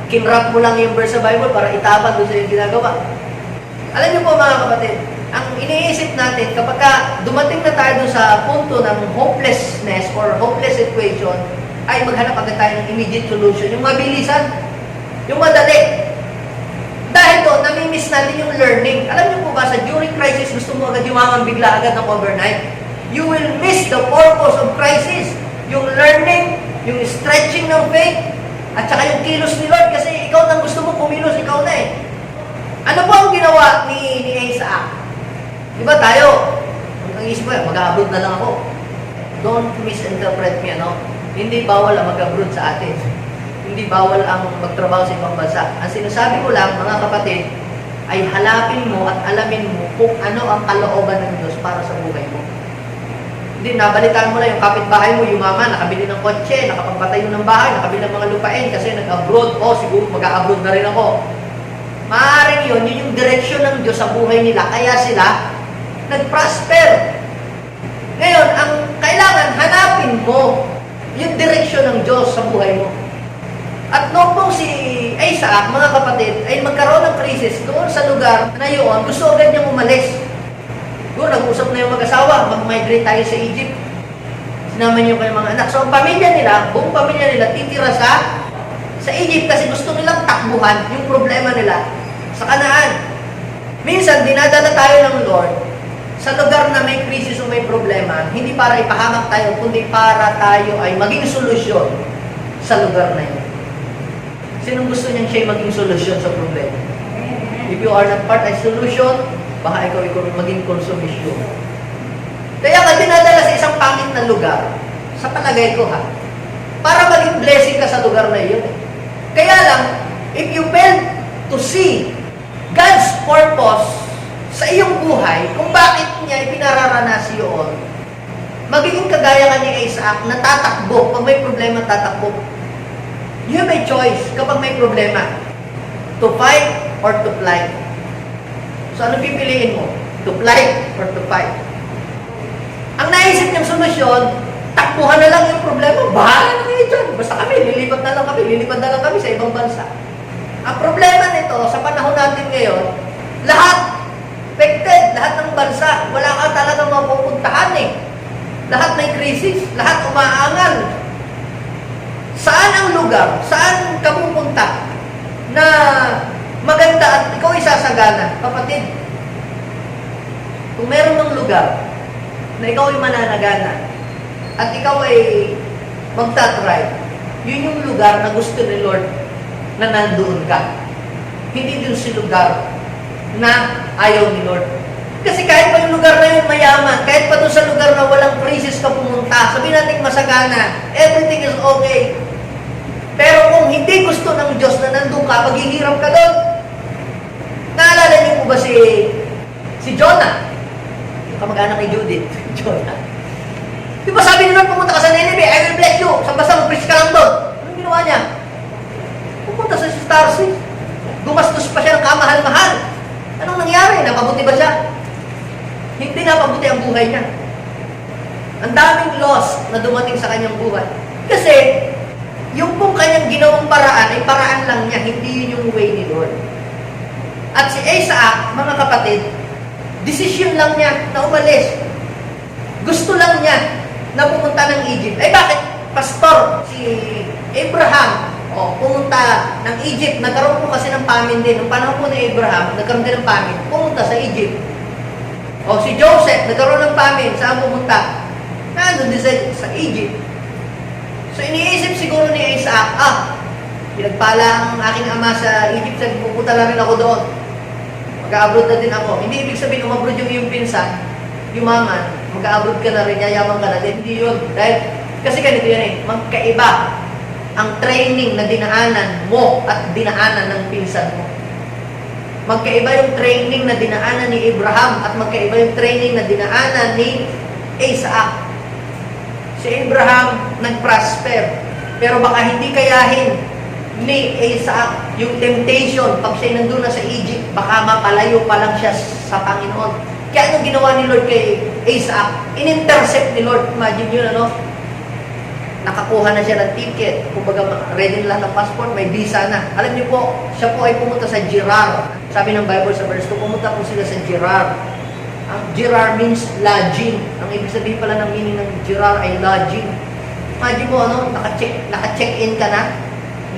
Kinrap mo lang yung verse sa Bible para itabag doon sa iyong ginagawa. Alam niyo po mga kapatid, ang iniisip natin, kapag dumating na tayo doon sa punto ng hopelessness or hopeless situation, ay maghanap agad tayo ng immediate solution. Yung mabilisan, yung madali. Dahil doon, nami-miss natin yung learning. Alam niyo po ba, sa during crisis, gusto mo agad yumaman bigla agad ng overnight? You will miss the purpose of crisis. Yung learning, yung stretching ng faith, at saka yung kilos ni Lord, kasi ikaw nang gusto mo kumilos, ikaw na eh. Ano po ang ginawa ni Isaac? Diba tayo, ang isip ko, mag-abroad na lang ako. Don't misinterpret me, ano? Hindi bawal ang mag-abroad sa atin. Hindi bawal ang magtrabaho sa ibang bansa. Ang sinasabi ko lang, mga kapatid, ay halapin mo at alamin mo kung ano ang kalooban ng Diyos para sa buhay mo. Hindi, nabalitaan mo na yung kapitbahay mo, yumaman, nakabili ng kotse, nakapagpatayo ng bahay, nakabili ng mga lupain kasi nag-abroad, siguro mag-abroad na rin ako. Maaaring yun yung direksyon ng Diyos sa buhay nila, kaya sila nag-prosper. Ngayon, ang kailangan, hanapin mo yung direksyon ng Diyos sa buhay mo. At noong pong si Isaac, mga kapatid, ay magkaroon ng krisis doon sa lugar na yun, gusto agad niyang umalis. Doon, nag-usap na yung mag-asawa, mag-migrate tayo sa Egypt. sinama niyo kayong mga anak. So, ang pamilya nila, buong pamilya nila, titira sa Egypt kasi gusto nilang takbuhan yung problema nila sa Kanaan. Minsan, dinadala tayo ng Lord sa lugar na may krisis o may problema, hindi para ipahamak tayo, kundi para tayo ay maging solusyon sa lugar na yun. Sinong gusto niyang siya maging solusyon sa problema? If you are not part of solution, baka ikaw maging konsumisyon. Kaya ka dinadala sa isang pangit na lugar, sa palagay ko ha, para maging blessing ka sa lugar na yun. Kaya lang, if you fail to see God's purpose sa iyong buhay, kung bakit niya ipinararanas yun, magiging kagaya ka ni Isaac, na tatakbo, pag may problema, tatakbo. You have a choice kapag may problema, to fight or to flight. So, ano pipiliin mo? To flight or to fight? Ang naisip niyang solusyon, takbuhan na lang yung problema, bahala na kayo dyan. Basta kami, lilipat na lang kami sa ibang bansa. Ang problema nito, sa panahon natin ngayon, lahat affected, lahat ng bansa, wala ka talagang mapupuntahan eh. Lahat may krisis, lahat umaangal. Saan ang lugar, saan ka pupunta na maganda at ikaw isasagana, kapatid? Kung meron ng lugar na ikaw ay mananagana at ikaw ay magtatry, yun yung lugar na gusto ni Lord na nandoon ka. Hindi dun si lugar na ayaw ni Lord. Kasi kahit pa yung lugar na yun mayaman, kahit pa dun sa lugar na walang krisis ka pumunta, sabihin natin masagana, everything is okay. Pero kung hindi gusto ng Diyos na nandun ka, maghihirap ka doon. Naalala niyo po ba si Jonah? Yung kamag-anak ni Judith, Jonah. Di ba sabi nila, pumunta ka sa Nineveh, I will bless you. Basta mag-preach ka lang doon. Anong ginawa niya? Pumunta sa Tarsis. Gumastos pa siya ng kamahal-mahal. Anong nangyari? Napabuti ba siya? Hindi napabuti ang buhay niya. Ang daming loss na dumating sa kanyang buhay. Kasi, yung pong kanyang ginawang paraan, ay paraan lang niya, hindi yun yung way ni Lord. At si Isaac, mga kapatid, decision lang niya na umalis. Gusto lang niya na pumunta ng Egypt. Ay bakit? Pastor, si Abraham, pumunta ng Egypt. Nagkaroon po kasi ng famine din. Nung panahon po ni Abraham, nagkaroon din ng famine. Pumunta sa Egypt. Si Joseph, nagkaroon ng famine. Saan pumunta? Nandun din sa Egypt. So, iniisip siguro ni Isaac, pinagpala ang aking ama sa Egypt, pupunta lang rin ako doon. Mag-abroad na din ako. Hindi ibig sabihin, umabroad yung iyong pinsan, yumaman, mag-abroad ka na rin, yayaman ka na din. Hindi yun. Dahil, kasi ganito yan magkaiba ang training na dinaanan mo at dinaanan ng pinsan mo. Magkaiba yung training na dinaanan ni Abraham at magkaiba yung training na dinaanan ni Isaac. Si Abraham nag-prosper, pero baka hindi kayahin ni Isaac yung temptation pag siya nandun na sa Egypt, baka mapalayo pa lang siya sa Panginoon. Kaya anong ginawa ni Lord kay Isaac? In-intercept ni Lord. Imagine yun, nakakuha na siya ng ticket. Kumbaga, ready na lang ng passport, may visa na. Alam niyo po, siya po ay pumunta sa Gerar. Sabi ng Bible sa verse 2, pumunta po sila sa Gerar. Ang Gerar means lodging. Ang ibig sabihin pala ng meaning ng Gerar ay lodging. Imagine mo, naka-check-in ka na,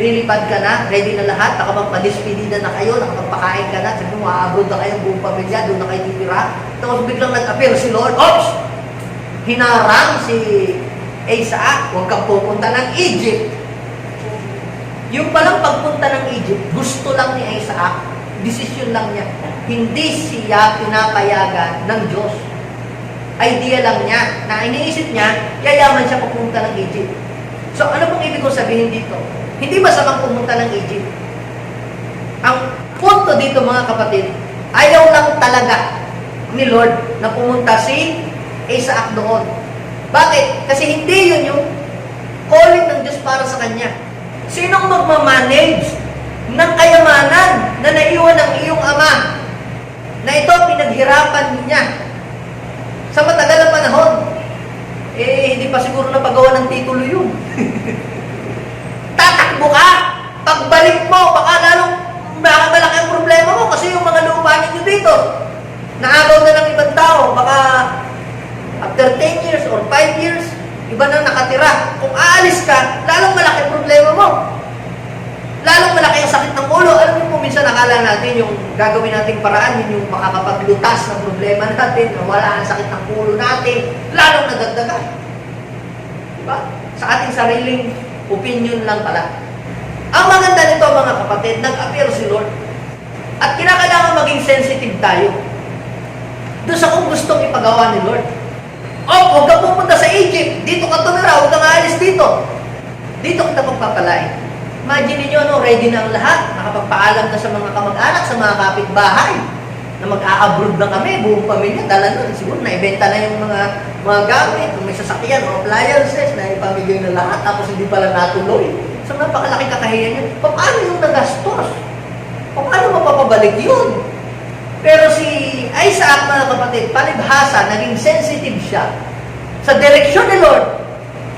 lilipad ka na, ready na lahat, nakapagpa-despedida na kayo, nakapagpakain ka na, sabi mo, abroad na kayong buong pamilya, doon na kayo titira. Tapos biglang nag-appear si Lord, hinarang si Isaac, huwag kang pupunta ng Egypt. Yung palang pagpunta ng Egypt, gusto lang ni Isaac, desisyon lang niya. Hindi siya pinapayagan ng Diyos. Idea lang niya, na iniisip niya, yayaman siya pupunta ng Egypt. So, ano pong ibig kong sabihin dito? Hindi masamang pumunta ng Egypt. Ang punto dito, mga kapatid, ayaw lang talaga ni Lord na pumunta si Isaac doon. Bakit? Kasi hindi yun yung calling ng Diyos para sa kanya. Sinong magmamanage ng kayamanan na naiwan ng iyong ama na ito pinaghirapan niya sa matagal na panahon? Hindi pa siguro napagawa ng titulo yun. Tatakbo ka, pagbalik mo, baka malaki ang problema mo kasi yung mga lupa ninyo dito, naagaw na ng ibang tao, baka after 10 years or 5 years, iba na minsan akala natin yung gagawin nating paraan, yun yung makakapaglutas ng problema natin, nawala ang sakit ng ulo natin, lalong nadagdagan. Diba? Sa ating sariling opinion lang pala. Ang maganda nito mga kapatid, nag-appear si Lord. At kinakailangan maging sensitive tayo doon sa kung gustong ipagawa ni Lord. Huwag ka pupunta sa Egypt, dito ka tumira, huwag kang aalis dito. Dito kita pagpapalain. Imagine niyo, ready na ang lahat, nakapagpaalam na sa mga kamag-anak, sa mga kapitbahay, na mag-a-abroad na kami, buong pamilya, dala nun, siguro naibenta na yung mga gamit, kung may sasakyan o appliances, na ipamigay na lahat, tapos hindi pala natuloy. So, napakalaki kakahiyan yun. Paano yung nagastos? Paano mapapabalik yun? Pero si Isaac, mga kapatid, palibhasa, naging sensitive siya sa direksyon ni Lord.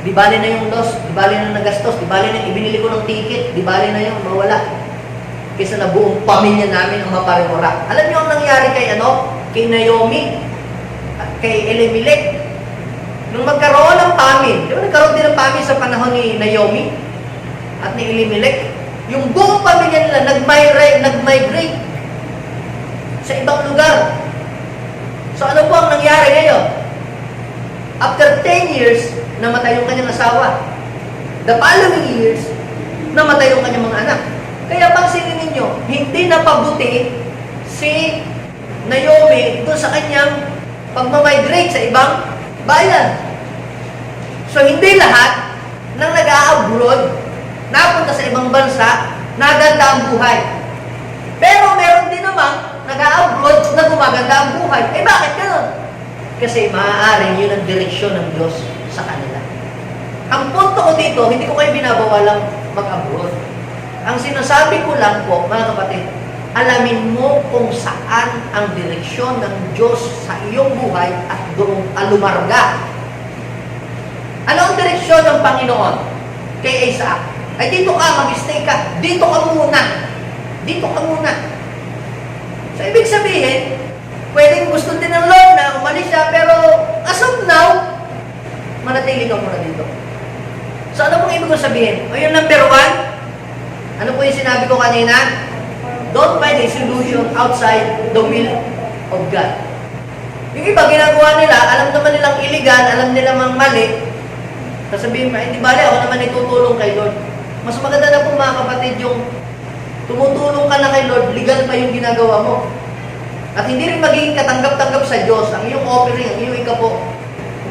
Di bali na yung loss, di bali na nagastos, di bali na ibinili ko ng ticket, di bali na yung mawala. Kaysa na buong pamilya namin ang maparemora. Alam niyo ang nangyari kay Naomi, at kay Elimelech. Nung magkaroon ng famine, di ba nagkaroon din ng famine sa panahon ni Naomi at ni Elimelech? Yung buong pamilya nila nag-migrate sa ibang lugar. So ano po ang nangyari ngayon? After 10 years, namatay yung kanyang asawa. The following years, namatay yung kanyang mga anak. Kaya pansinin ninyo, hindi napabuti si Naomi doon sa kanyang pagmamigrate sa ibang bayan. So hindi lahat ng nag-a-abroad, napunta sa ibang bansa, naganda ang buhay. Pero meron din naman nag-a-abroad na gumaganda ang buhay. Bakit gano'n? Kasi maaaring yun ang direksyon ng Diyos sa kanila. Ang punto ko dito, hindi ko kayo binabawalang mag-abroad. Ang sinasabi ko lang po, mga kapatid, alamin mo kung saan ang direksyon ng Diyos sa iyong buhay at doon alumarga. Ano ang direksyon ng Panginoon kay Isaac? Ay dito ka, mag-stay ka. Dito ka muna. Dito ka muna. So, ibig sabihin, pwedeng gusto din ng Lord na umalis siya, pero as of now, manatili ka muna dito. So, ano pong ibig ko sabihin? O yung number 1, ano po yung sinabi ko kanina? Don't find a solution outside the will of God. Yung iba, ginagawa nila, alam naman nilang illegal, alam nilang mali, sasabihin pa, hindi bali, ako naman itutulong kay Lord. Mas maganda na po mga kapatid yung tumutulong ka na kay Lord, legal pa yung ginagawa mo. At hindi rin magiging katanggap-tanggap sa Diyos. Ang iyong offering, ang iyong ikapo,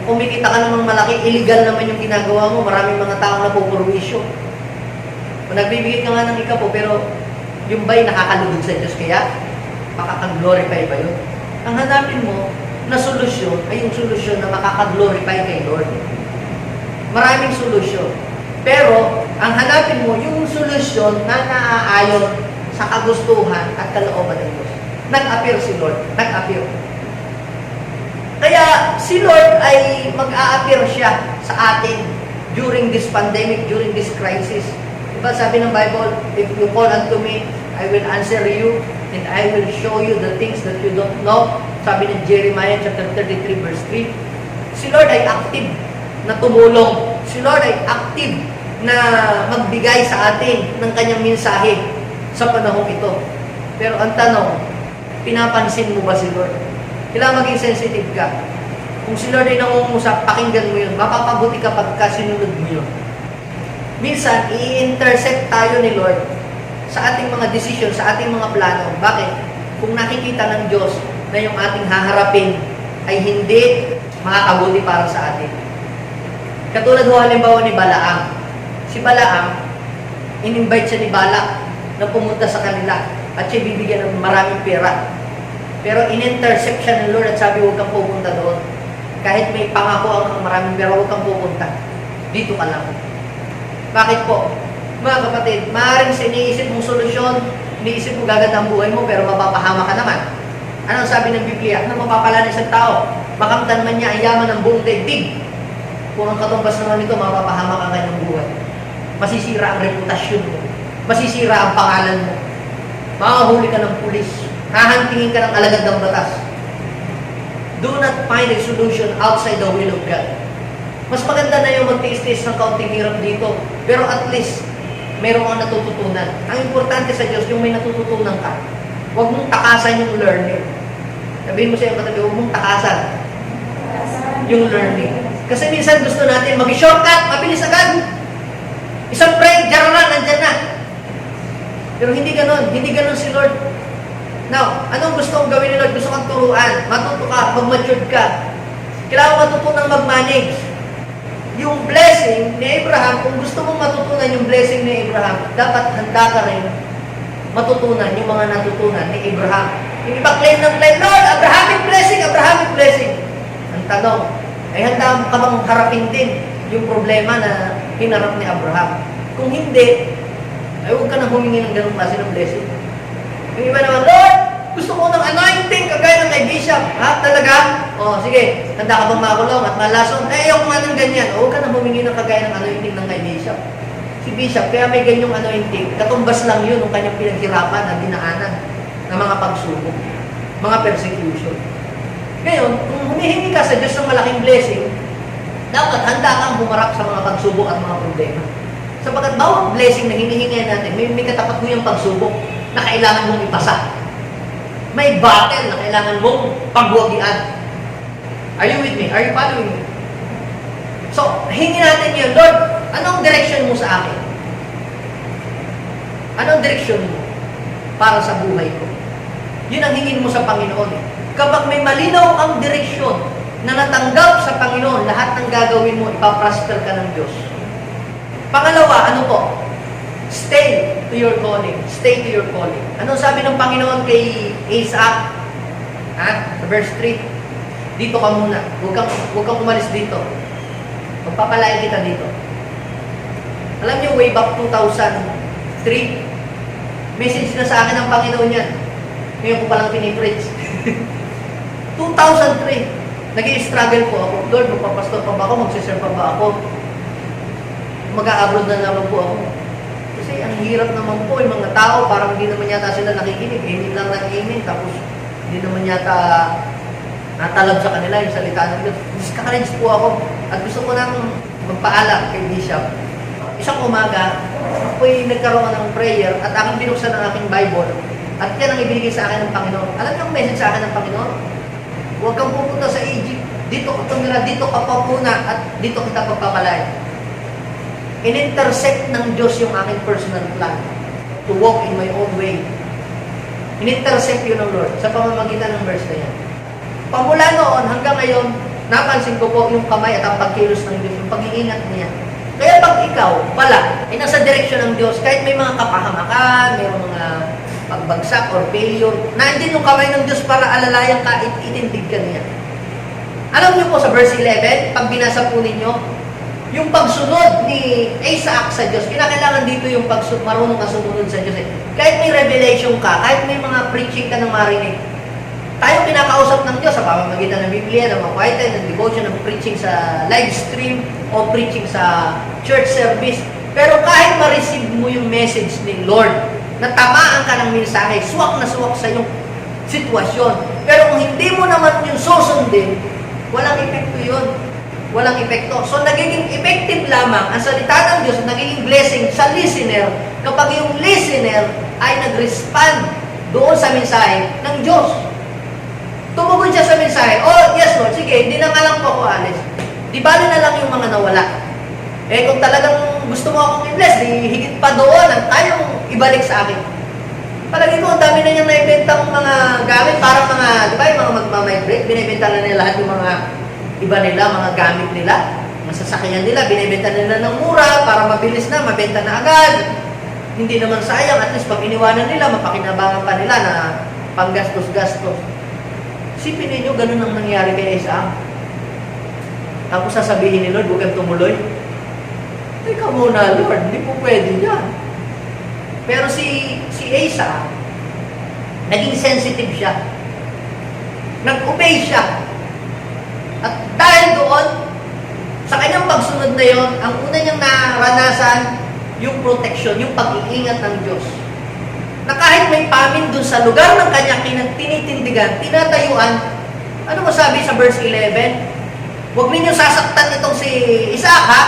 kung kumikita ka namang malaki, illegal naman yung ginagawa mo, maraming mga taong napupurwisyo. Kung nagbibigay ka nga ng ikapo, pero yung ba'y nakakalugod sa Diyos, kaya makakaglorify ba yun? Ang hanapin mo na solusyon ay yung solusyon na makakaglorify kay Lord. Maraming solusyon. Pero, ang hanapin mo, yung solusyon na naaayon sa kagustuhan at kalooban ng Diyos. Nag-appear si Lord. Nag-appear. Kaya, si Lord ay mag-a-appear siya sa atin during this pandemic, during this crisis. Diba sabi ng Bible, if you call unto me, I will answer you, and I will show you the things that you don't know. Sabi ng Jeremiah chapter 33 verse 3. Si Lord ay active na tumulong. Si Lord ay active na magbigay sa atin ng kanyang mensahe sa panahon ito. Pero ang tanong, pinapansin mo ba si Lord? Kailangan maging sensitive ka. Kung si Lord ay nangungusap, pakinggan mo yun. Mapapabuti ka pagka sinunod mo yun. Minsan, i-intercept tayo ni Lord sa ating mga decision, sa ating mga plano. Bakit? Kung nakikita ng Diyos na yung ating haharapin ay hindi makakabuti para sa atin. Katulad ho halimbawa ni Balaam. Si Balaam, in-invite siya ni Balak na pumunta sa kanila at siya bibigyan ng maraming pera. Pero in-intercept siya ng Lord at sabi, huwag kang pupunta doon. Kahit may pangako ang maraming pera, huwag kang pupunta. Dito ka lang. Bakit po? Mga kapatid, maaaring sa iniisip mong solusyon, iniisip mo gaganda ang buhay mo, pero mapapahama ka naman. Anong sabi ng Biblia? Ano mapapala ng isang tao? Makamtan man niya ang yaman ng buong daigdig. Kung ang katumbas naman nito, mapapahama ka kanyang buhay. Masisira ang reputasyon mo. Masisira ang pangalan mo. Makahuli ka ng pulis. Hahantingin ka ng alagad ng batas. Do not find a solution outside the will of God. Mas maganda na yung magtiis-tiis ng kaunting hirap dito. Pero at least, meron kang natututunan. Ang importante sa Diyos, yung may natututunan ka. Huwag mong takasan yung learning. Sabihin mo sa iyong katabi, huwag mong takasan yung learning. Kasi minsan gusto natin mag-shortcut, mabilis agad. Isang break, diyan na, nandyan na. Pero hindi ganon. Hindi ganon si Lord. Now, anong gusto kong gawin ni Lord? Gusto kang turuan. Matuto ka, mag-matured ka. Kailangan matutunan mag-manage. Yung blessing ni Abraham, kung gusto mong matutunan yung blessing ni Abraham, dapat handa ka rin matutunan yung mga natutunan ni Abraham. Yung iba claim ng claim, Lord, Abrahamic blessing, Abrahamic blessing. Ang tanong, ay handa ka bang harapin din yung problema na hinarap ni Abraham? Kung hindi, ay huwag ka na humingi ng ganung klase ng blessing. Yung iba naman, Lord, gusto ko ng anointing kagaya ng kay Bishop. Ha? Talaga? O, sige, handa ka bang makulong at malason? Eh, ayaw ko nga ng ganyan. O, huwag ka na humingi ng kagaya ng anointing ng kay Bishop. Si Bishop, kaya may ganyong anointing, katumbas lang yun ng kanyang pinaghirapan na dinaanan ng mga pagsubok, mga persecution. Ngayon, kung humihingi ka sa Diyos ng malaking blessing, dapat handa kang humarap sa mga pagsubok at mga problema. Sapagkat bawat blessing na hinihingi natin, may katapat mo yung pagsubok na kailangan mong ipasa. May battle na kailangan mong pagwagian. Are you with me? Are you following me? So, hingi natin yun, Lord, anong direction mo sa akin? Anong direction mo para sa buhay ko? Yun ang hingin mo sa Panginoon. Kapag may malinaw ang direksyon na natanggap sa Panginoon, lahat ng gagawin mo, ipaprosper ka ng Diyos. Pangalawa, ano po? Stay to your calling. Stay to your calling. Anong sabi ng Panginoon kay Isaac? Sa verse 3, dito ka muna. Huwag kang umalis dito. Magpapalain kita dito. Alam niyo, way back 2003, message na sa akin ng Panginoon yan. Ngayon ko palang pinipreach. 2003, nag-i-struggle po ako. Lord, magpapastor pa ba ako? Magsiserve pa ba ako? Mag-a-abroad na naman po ako. Kasi ang hirap naman po, yung mga tao, parang hindi naman yata sila nakikinig. Amen lang ng amen, tapos hindi naman yata natalab sa kanila yung salita ng Diyos. Discourage po ako. At gusto ko nang magpaalam kay Bishop. Isang umaga, ako'y nagkaroon ng prayer at aking binuksan ng aking Bible. At yan ang ibigay sa akin ng Panginoon. Alam niyo ang message sa akin ng Panginoon? Huwag kang pupunta sa Egypt. Dito ka tumira, dito ka papuna, at dito kita pagpapalay. In-intersect ng Diyos yung aking personal plan to walk in my own way. In-intersect yun ng Lord sa pamamagitan ng verse na yan. Pamula noon hanggang ngayon, napansin ko po yung kamay at ang pagkilos ng Diyos, yung pag-iingat niya. Kaya pag ikaw pala ay nasa direksyon ng Diyos, kahit may mga kapahamakan, may mga pagbagsak or failure, nandiyan yung kamay ng Diyos para alalayan ka, itindig ka niya. Alam niyo po sa verse 11, pag binasa po ninyo, yung pagsunod ni Isaac sa Diyos, kinakailangan dito yung marunong ka sumunod sa Diyos. Kahit may revelation ka, kahit may mga preaching ka ng marinig, tayo kinakausap ng Diyos sa pamamagitan ng Biblia, ng mga quiet time, ng devotion, ng preaching sa live stream, o preaching sa church service. Pero kahit ma-receive mo yung message ni Lord, natamaan ka ng mensahe, suwak na suwak sa iyong sitwasyon. Pero kung hindi mo naman yung susundin, walang epekto yun. Walang epekto. So, nagiging effective lamang ang salita ng Diyos, nagiging blessing sa listener kapag yung listener ay nag-respond doon sa mensahe ng Diyos. Tumugon siya sa mensahe, oh, yes Lord, sige, hindi na nga lang po ako alis. Di bali na lang yung mga nawala. Eh, kung talagang gusto mo akong i-bless, di higit pa doon ang kayang ibalik sa akin. Palagi ko, ang dami na niyang naibentang mga gamit, parang mga, di ba, yung mga magmamigrate, binibenta na nila lahat yung mga iba nila, mga gamit nila, mga sasakyan nila, binibenta nila ng mura, para mabilis na, mabenta na agad. Hindi naman sayang, at least pag iniwanan nila, mapakinabangan pa nila na panggastos-gastos. Isipin ninyo, ganun ang nangyari kay Isaac. Tapos sasabihin ni Lord, huwag kang tumuloy. Teka muna, Lord, hindi po pwede yan. Pero si Isaac, naging sensitive siya. Nag-obey siya. At dahil doon, sa kanyang pagsunod na yon, ang una niyang naranasan, yung protection, yung pag-iingat ng Diyos. Na kahit may pamin dun sa lugar ng kanya tinitindigan, tinatayuan, ano masabi sa verse 11? Huwag ninyo sasaktan itong si Isaac, ha?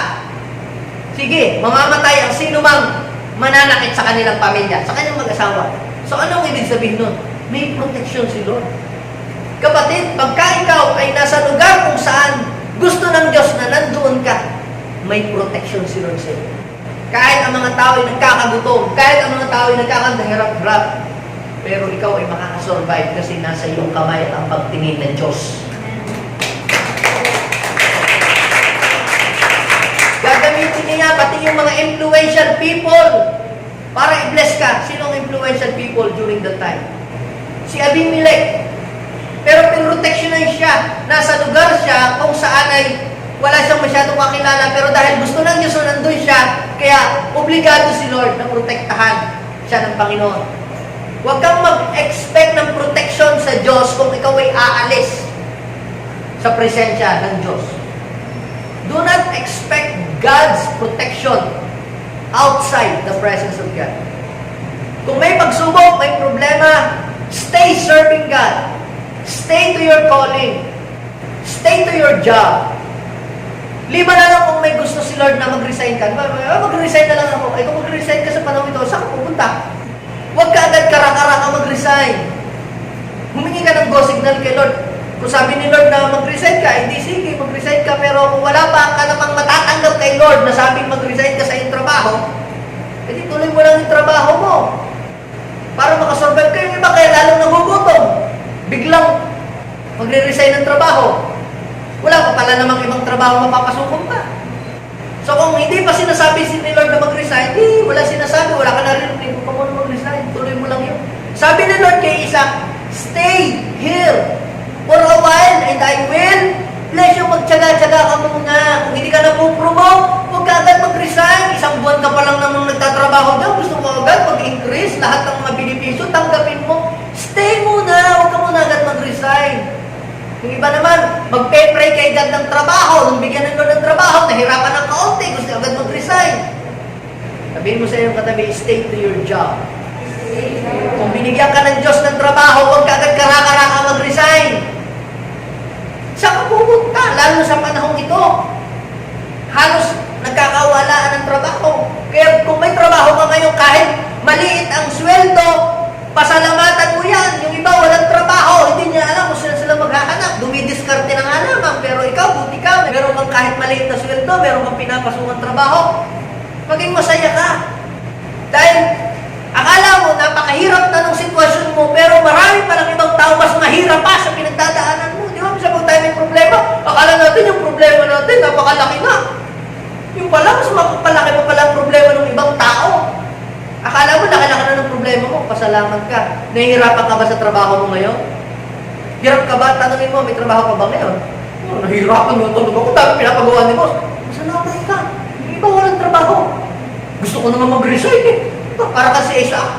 Sige, mamamatay ang sino mang mananakit sa kanilang pamilya, sa kanilang mag-asawa. So anong ibig sabihin nun? May protection si Lord. Kapatid, pagka ikaw ay nasa lugar kung saan gusto ng Diyos na nandoon ka, may protection si Lord sa'yo. Kahit ang mga tao ay nagkakagutom, kahit ang mga tao ay nagkakahirap-hirap, pero ikaw ay makakasurvive kasi nasa iyong kamay at ang pagtingin ng Diyos. Gagamitin niya pati yung mga influential people para i-bless ka. Sinong influential people during that time? Si Abimelech. Pero pinroteksyonan siya. Nasa lugar siya kung saan ay wala siyang masyadong kakilala. Pero dahil gusto ng Diyos na nandun siya, kaya obligado si Lord na protektahan siya ng Panginoon. Huwag kang mag-expect ng protection sa Diyos kung ikaw ay aalis sa presensya ng Diyos. Do not expect God's protection outside the presence of God. Kung may pagsubok, may problema, stay serving God. Stay to your calling. Stay to your job. Lima na lang kung may gusto si Lord na mag-resign ka. Mag-resign na lang ako. Kung mag-resign ka sa panahon ito, saan ka pupunta? Huwag ka agad kara-kara ka mag-resign. Humingi ka ng go signal kay Lord. Kung sabi ni Lord na mag-resign ka, hindi sige, mag-resign ka. Pero kung wala pa ka namang matatanggap kay Lord na sabing mag-resign ka sa iyong trabaho, edi tuloy mo lang yung trabaho mo. Para makasurvive kayo, iba kaya lalong nagugutom. Biglang magre-resign ng trabaho. Wala pa pala namang ibang trabaho mapapasukan pa. So kung hindi pa sinasabi ni Lord na mag-resign, wala sinasabi, wala ka narinig, hindi mo pa muna mag-resign, tuloy mo lang yun. Sabi ni Lord kay Isaac, stay here for a while and I will bless you. Magtyaga-tyaga ka muna. Kung hindi ka na po-promote, huwag ka agad mag-resign. Isang buwan ka pa lang namang nagtatrabaho dyan, gusto mo agad mag-increase, lahat ng mga benepisyo, tanggapin mo. Stay muna, huwag ka muna agad mag-resign. Yung iba naman, magpe-pray kay God ng trabaho, nung bigyan ng Lord ng trabaho, nahirapan ng kaunti, gusto agad mag-resign. Sabihin mo sa iyong katabi, stay to your job. Kung binigyan ka ng Diyos ng trabaho, huwag ka agad kara-kara mag-resign. Saan ka pupunta? Lalo sa panahong ito. Halos nagkakawalaan ng trabaho. Kaya kung may trabaho ka ngayon, kahit maliit ang sweldo, pasalamatan mo yan. Yung iba walang trabaho, hindi niya alam kung sila maghahanap. Dumidiskarte ng halaman. Pero ikaw, buti ka. Meron kang kahit maliit na sweldo, meron kang pinapasukan trabaho. Maging masaya ka. Dahil akala mo, napakahirap na ng sitwasyon mo, pero marami pa lang ibang tao mas mahirap pa sa pinagdadaanan mo. Di ba? Minsan pag tayo may problema, akala natin yung problema natin, napakalaki na. Yung pala, mas mapalaki pa pala ang problema ng ibang tao. Akala mo, laki-laki na ng problema mo, pasalamat ka. Nahihirapan ka ba sa trabaho mo ngayon? Hirap ka ba? Tanungin mo, may trabaho ka ba ngayon? Oh, nahihirapan mo, tulog ako, dami pinapagawa ni boss. Masalamat ka. Yung iba walang trabaho. Gusto ko naman mag-resign eh. Para kasi Isaac.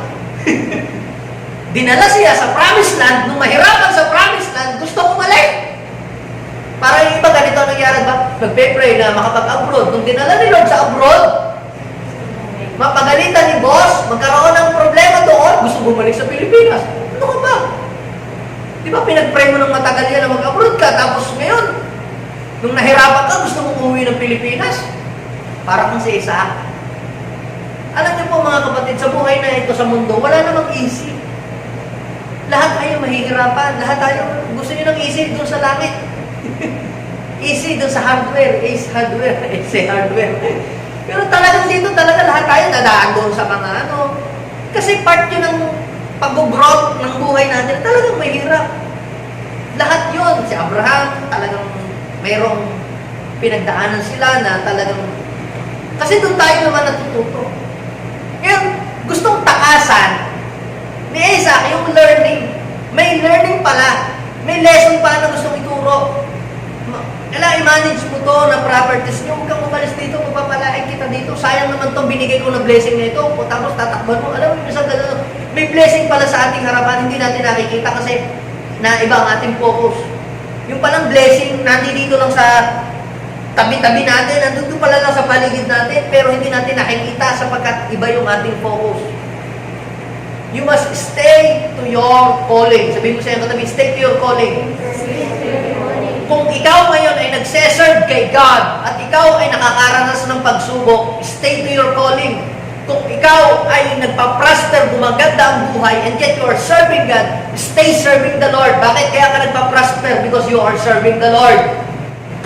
Dinala siya sa promised land, nung mahirapan sa promised land, gusto kumalik. Para yung iba ganito nangyari ba? Nagpe-pray na makapag-abroad. Nung dinala ni Lord sa abroad, mapagalitan ni boss, magkaroon ng problema doon, gusto bumalik sa Pilipinas. Ano ka ba? Di ba pinag-pray mo ng matagal yan na mag-abroad ka, tapos ngayon, nung nahirapan ka, gusto mong umuwi ng Pilipinas? Para kang si Isaac. Alam niyo po mga kapatid, sa buhay na ito sa mundo, wala namang easy. Lahat tayo mahihirapan, lahat tayo, gusto niyo ng easy doon sa langit. Easy doon sa hardware, hardware. Pero talagang dito, talaga lahat tayo dadaan doon sa mga ano. Kasi part yun ng pag-growth ng buhay natin, talagang mahirap. Lahat yun, si Abraham, talagang mayroong pinagdaanan sila na talagang, kasi doon tayo naman natututo. Ngayon, gustong takasan ni Isaac yung learning. May learning pala. May lesson pala na gustong ituro. Kailangan i-manage mo to na properties nyo. Huwag kang umalis dito, magpapalain kita dito. Sayang naman to binigay ko na blessing na ito. Tapos tatakban mo. Alam mo, minsan gano'n. May blessing pala sa ating harapan, hindi natin nakikita kasi na iba ang ating focus. Yung palang blessing, nandito lang sa tabi-tabi natin, nandito pala lang sa paligid natin, pero hindi natin nakikita sapagkat iba yung ating focus. You must stay to your calling. Sabihin mo sa iyo katabi, stay to your calling. Kung ikaw ngayon ay nagseserve kay God at ikaw ay nakakaranas ng pagsubok, stay to your calling. Kung ikaw ikaw ay nagpa-prosper, gumaganda ang buhay, and yet you are serving God, stay serving the Lord. Bakit kaya ka nagpa-prosper? Because you are serving the Lord.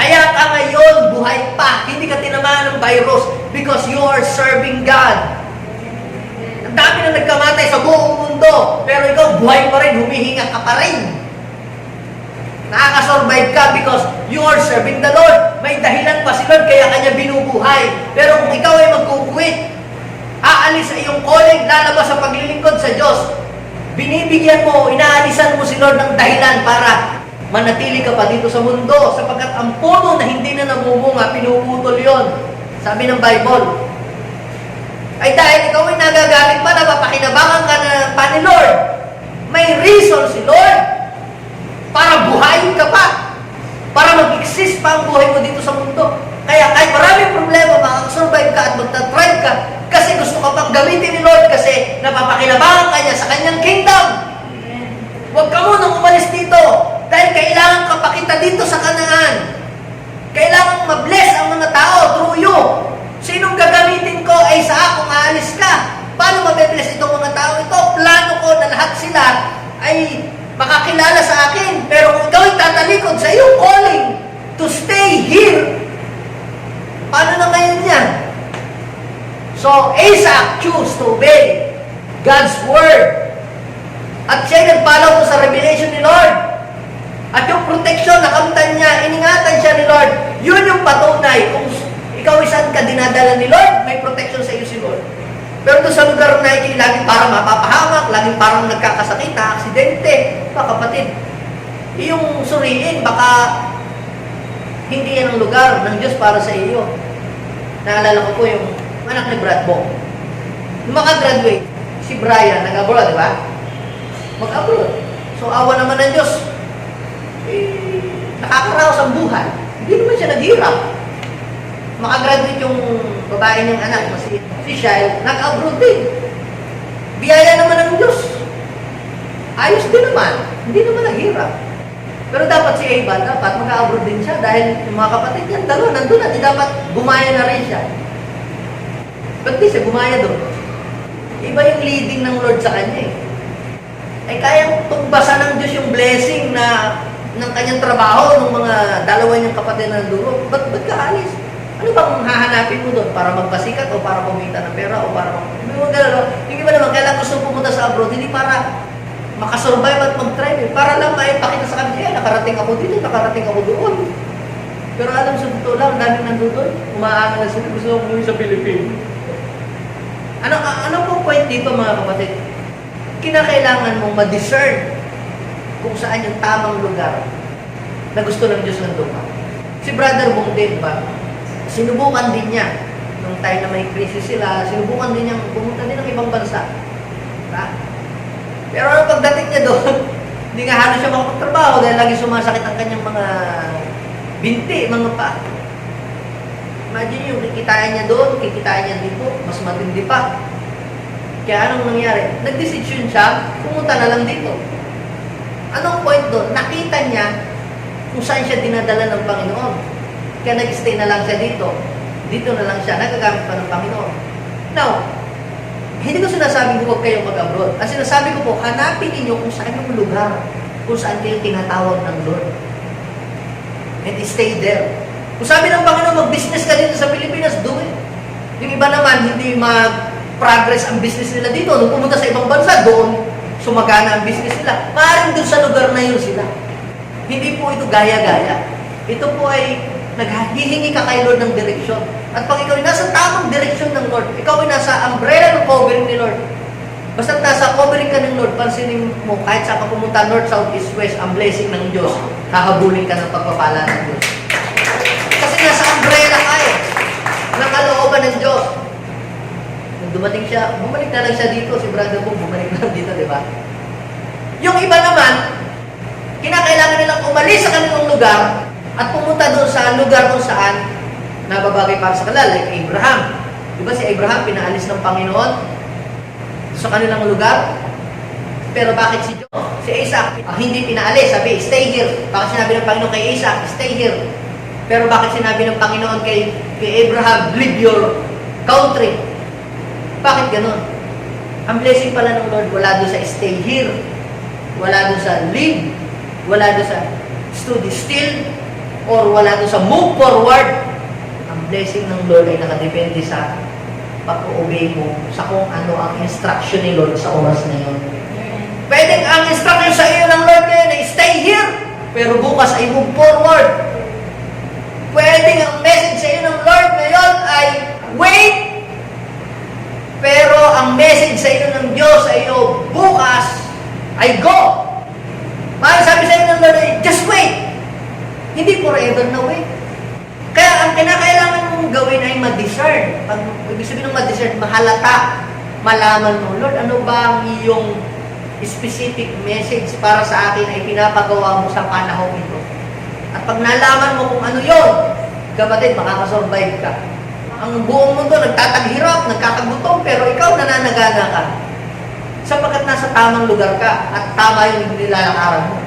Kaya ka ngayon, buhay pa, hindi ka tinamaan ng virus because you are serving God. Ang dami na nagkamatay sa buong mundo, pero ikaw buhay pa rin, humihinga ka pa rin. Nakaka-survive ka because you are serving the Lord. May dahilan pa si Lord, kaya kanya binubuhay. Pero kung ikaw ay magkukwit, aalis sa iyong calling, lalabas sa paglilingkod sa Diyos, binibigyan mo, inaalisan mo si Lord ng dahilan para manatili ka pa dito sa mundo, sapagkat ang puno na hindi na namumunga, pinuputol yon. Sabi ng Bible. Ay dahil ikaw ay nagagamit pa, napapakinabangan ka na pa ni Lord. May reason si Lord para buhayin ka pa, para mag-exist pa ang buhay mo dito sa mundo. Kaya kahit maraming problema, makakasurvive ka at magta-thrive ka, kasi gusto ka pang gamitin ni Lord, kasi napapakinabangan ka niya sa kanyang kingdom. Huwag ka munang umalis dito, dahil kailangan ka pa kita dito sa Kanaan. Kailangan ma-bless ang mga tao through you. Sinong gagamitin ko ay sa akong aalis ka. Paano mabe-bless itong mga tao ito? Plano ko na lahat sila ay makakilala sa akin. Pero kung ikaw ay tatalikod sa iyong calling to stay here, paano na ngayon yan? So, Isaac chose to obey God's word. At siya nagpalaw sa revelation ni Lord. At yung protection na kamtan niya, iningatan siya ni Lord. Yun yung patunay. Kung ikaw saan ka dinadala ni Lord, may protection sa iyo si Lord. Pero doon sa lugar na ito, laging parang mapapahamak, laging parang nagkakasakit, aksidente, kapatid. Yung suriin, baka hindi yan ang lugar ng Diyos para sa iyo. Naalala ko po yung anak ni Brad Bo. Yung makagraduate, si Brian, nag-abroad, di ba? Mag-abroad. So, awa naman ng Diyos. Nakakaraos ang buhay. Hindi naman siya naghirap. Makagraduate yung babae niyang anak, si Shyle, nag-abroad din. Biyaya naman ng Diyos. Ayos din naman. Hindi naman naghirap. Pero dapat si Eva, dapat mag-abroad din siya dahil yung mga kapatid niya, dalawa, nandun na, dapat gumaya na rin siya. Ba't di siya gumaya doon? Iba yung leading ng Lord sa kanya eh. Ay kayang tumbasan ng Diyos yung blessing na ng kanyang trabaho ng mga dalawa niyang kapatid na nanduro. Ba't ka alis? Ano bang hahanapin mo doon? Para magpasikat o para kumita ng pera o para hindi ba naman kailangan gusto pumunta sa abroad, hindi para makasurvive at mag-thrive, para lang maipakita sa kanila, nakarating ako dito, nakarating ako doon. Pero alam sa totoo lang, daming nandun, umaangal sila, gusto ko umuwi sa Pilipinas. Ano po point dito mga kapatid? Kinakailangan mong ma-discern kung saan yung tamang lugar na gusto ng Diyos nandun ka. Si Brother Bong din ba? Sinubukan din niya nung time na may crisis sila, sinubukan din niyang pumunta din ng ibang bansa. Diba? Pero ang pagdating niya doon, hindi nga halos siya makapagtrabaho dahil lagi sumasakit ang kanyang mga binti, mga pa. Imagine yung kikitain niya doon, kikitain niya dito, mas matindi pa. Kaya anong nangyari? Nag-decision siya, pumunta na lang dito. Anong point doon? Nakita niya kung saan siya dinadala ng Panginoon. Kaya nag-stay na lang siya dito. Dito na lang siya, nagagamit pa ng Panginoon. Now, hindi ko sinasabing huwag kayong mag-abroad. Ang sinasabi ko po, hanapin ninyo kung saan yung lugar, kung saan kayo tinatawag ng Lord. And stay there. Kung sabi ng Panginoon, mag-business ka dito sa Pilipinas, do it. Yung iba naman, hindi mag-progress ang business nila dito. Nung pumunta sa ibang bansa, doon sumagana ang business nila. Maaaring doon sa lugar na yun sila. Hindi po ito gaya-gaya. Ito po ay naghihingi ka kay Lord ng direksyon. At pag ikaw ay nasa tamang direksyon ng Lord, ikaw ay nasa umbrella ng covering ni Lord. Basta nasa covering ka ng Lord, pansinin mo, kahit sa ka pumunta, north, south, east, west, ang blessing ng Diyos, hahabulin ka ng pagpapala ng Diyos. Kasi nasa umbrella ka eh, ng kalooban ng Diyos. Nung dumating siya, bumalik na lang siya dito, si Brother Bong, bumalik na lang dito, di ba? Yung iba naman, kinakailangan nilang umalis sa kanilang lugar at pumunta doon sa lugar kung saan nababagay para sa kanila, like Abraham. Di ba si Abraham, pinaalis ng Panginoon sa kanilang lugar? Pero bakit si Job, si Isaac, hindi pinaalis? Sabi, stay here. Bakit sinabi ng Panginoon kay Isaac, stay here? Pero bakit sinabi ng Panginoon kay Abraham, leave your country? Bakit ganun? Ang blessing pala ng Lord, wala doon sa stay here, wala doon sa live, wala doon sa study still, or wala doon sa move forward. Ang blessing ng Lord ay nakadepende sa pag-obey mo sa kung ano ang instruction ni Lord sa oras na yun. Pwedeng ang instruction sa iyo ng Lord ngayon ay stay here, pero bukas ay move forward. Pwedeng ang message sa iyo ng Lord ngayon ay wait, pero ang message sa iyo ng Diyos sa iyo bukas ay go. Mahal sabi sa iyo ng Lord ay just wait. Hindi forever na wait. Kaya ang kinakailangan mong gawin ay ma-discern. Pag ibig sabihin ng ma-discern, mahalata, malaman mo, Lord, ano ba ang iyong specific message para sa akin ay pinapagawa mo sa panahon ito. At pag nalaman mo kung ano yun, kapatid, makakasurvive ka. Ang buong mundo nagtataghirap, nagkakagutom, pero ikaw nananagana ka. Sapagkat nasa tamang lugar ka at tama yung nilalakaran mo.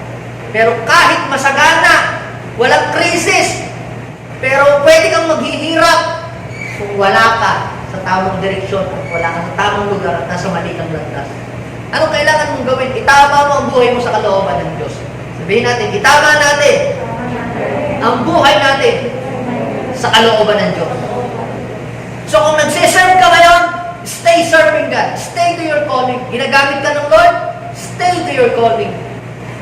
Pero kahit masagana, walang krisis, pero pwede kang maghihirap kung wala ka sa tamang direksyon at wala ka sa tamang lugar at nasa mali kang landas. Anong kailangan mong gawin? Itama mo ang buhay mo sa kalooban ng Diyos. Sabihin natin, itama natin ang buhay natin sa kalooban ng Diyos. So kung nagsiserve ka ngayon, stay serving God. Stay to your calling. Ginagamit ka ng Lord, stay to your calling.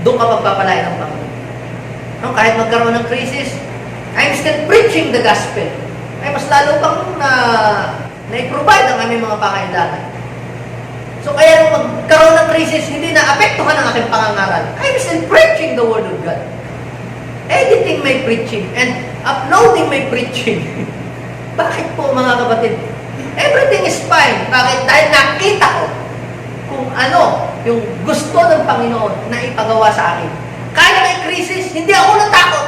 Doon ka magpapalaya ng Panginoon. No, kahit magkaroon ng crisis, I'm still preaching the gospel. Ay mas lalo pang na-provide ang aming mga pangailangan. So kaya nung magkaroon ng crisis, hindi na apektuhan ang aking pangangaral. I'm still preaching the Word of God. Editing my preaching and uploading my preaching. Bakit po mga kapatid? Everything is fine. Bakit? Dahil nakita ko kung ano yung gusto ng Panginoon na ipagawa sa akin. Kaya may crisis, hindi ako natakot.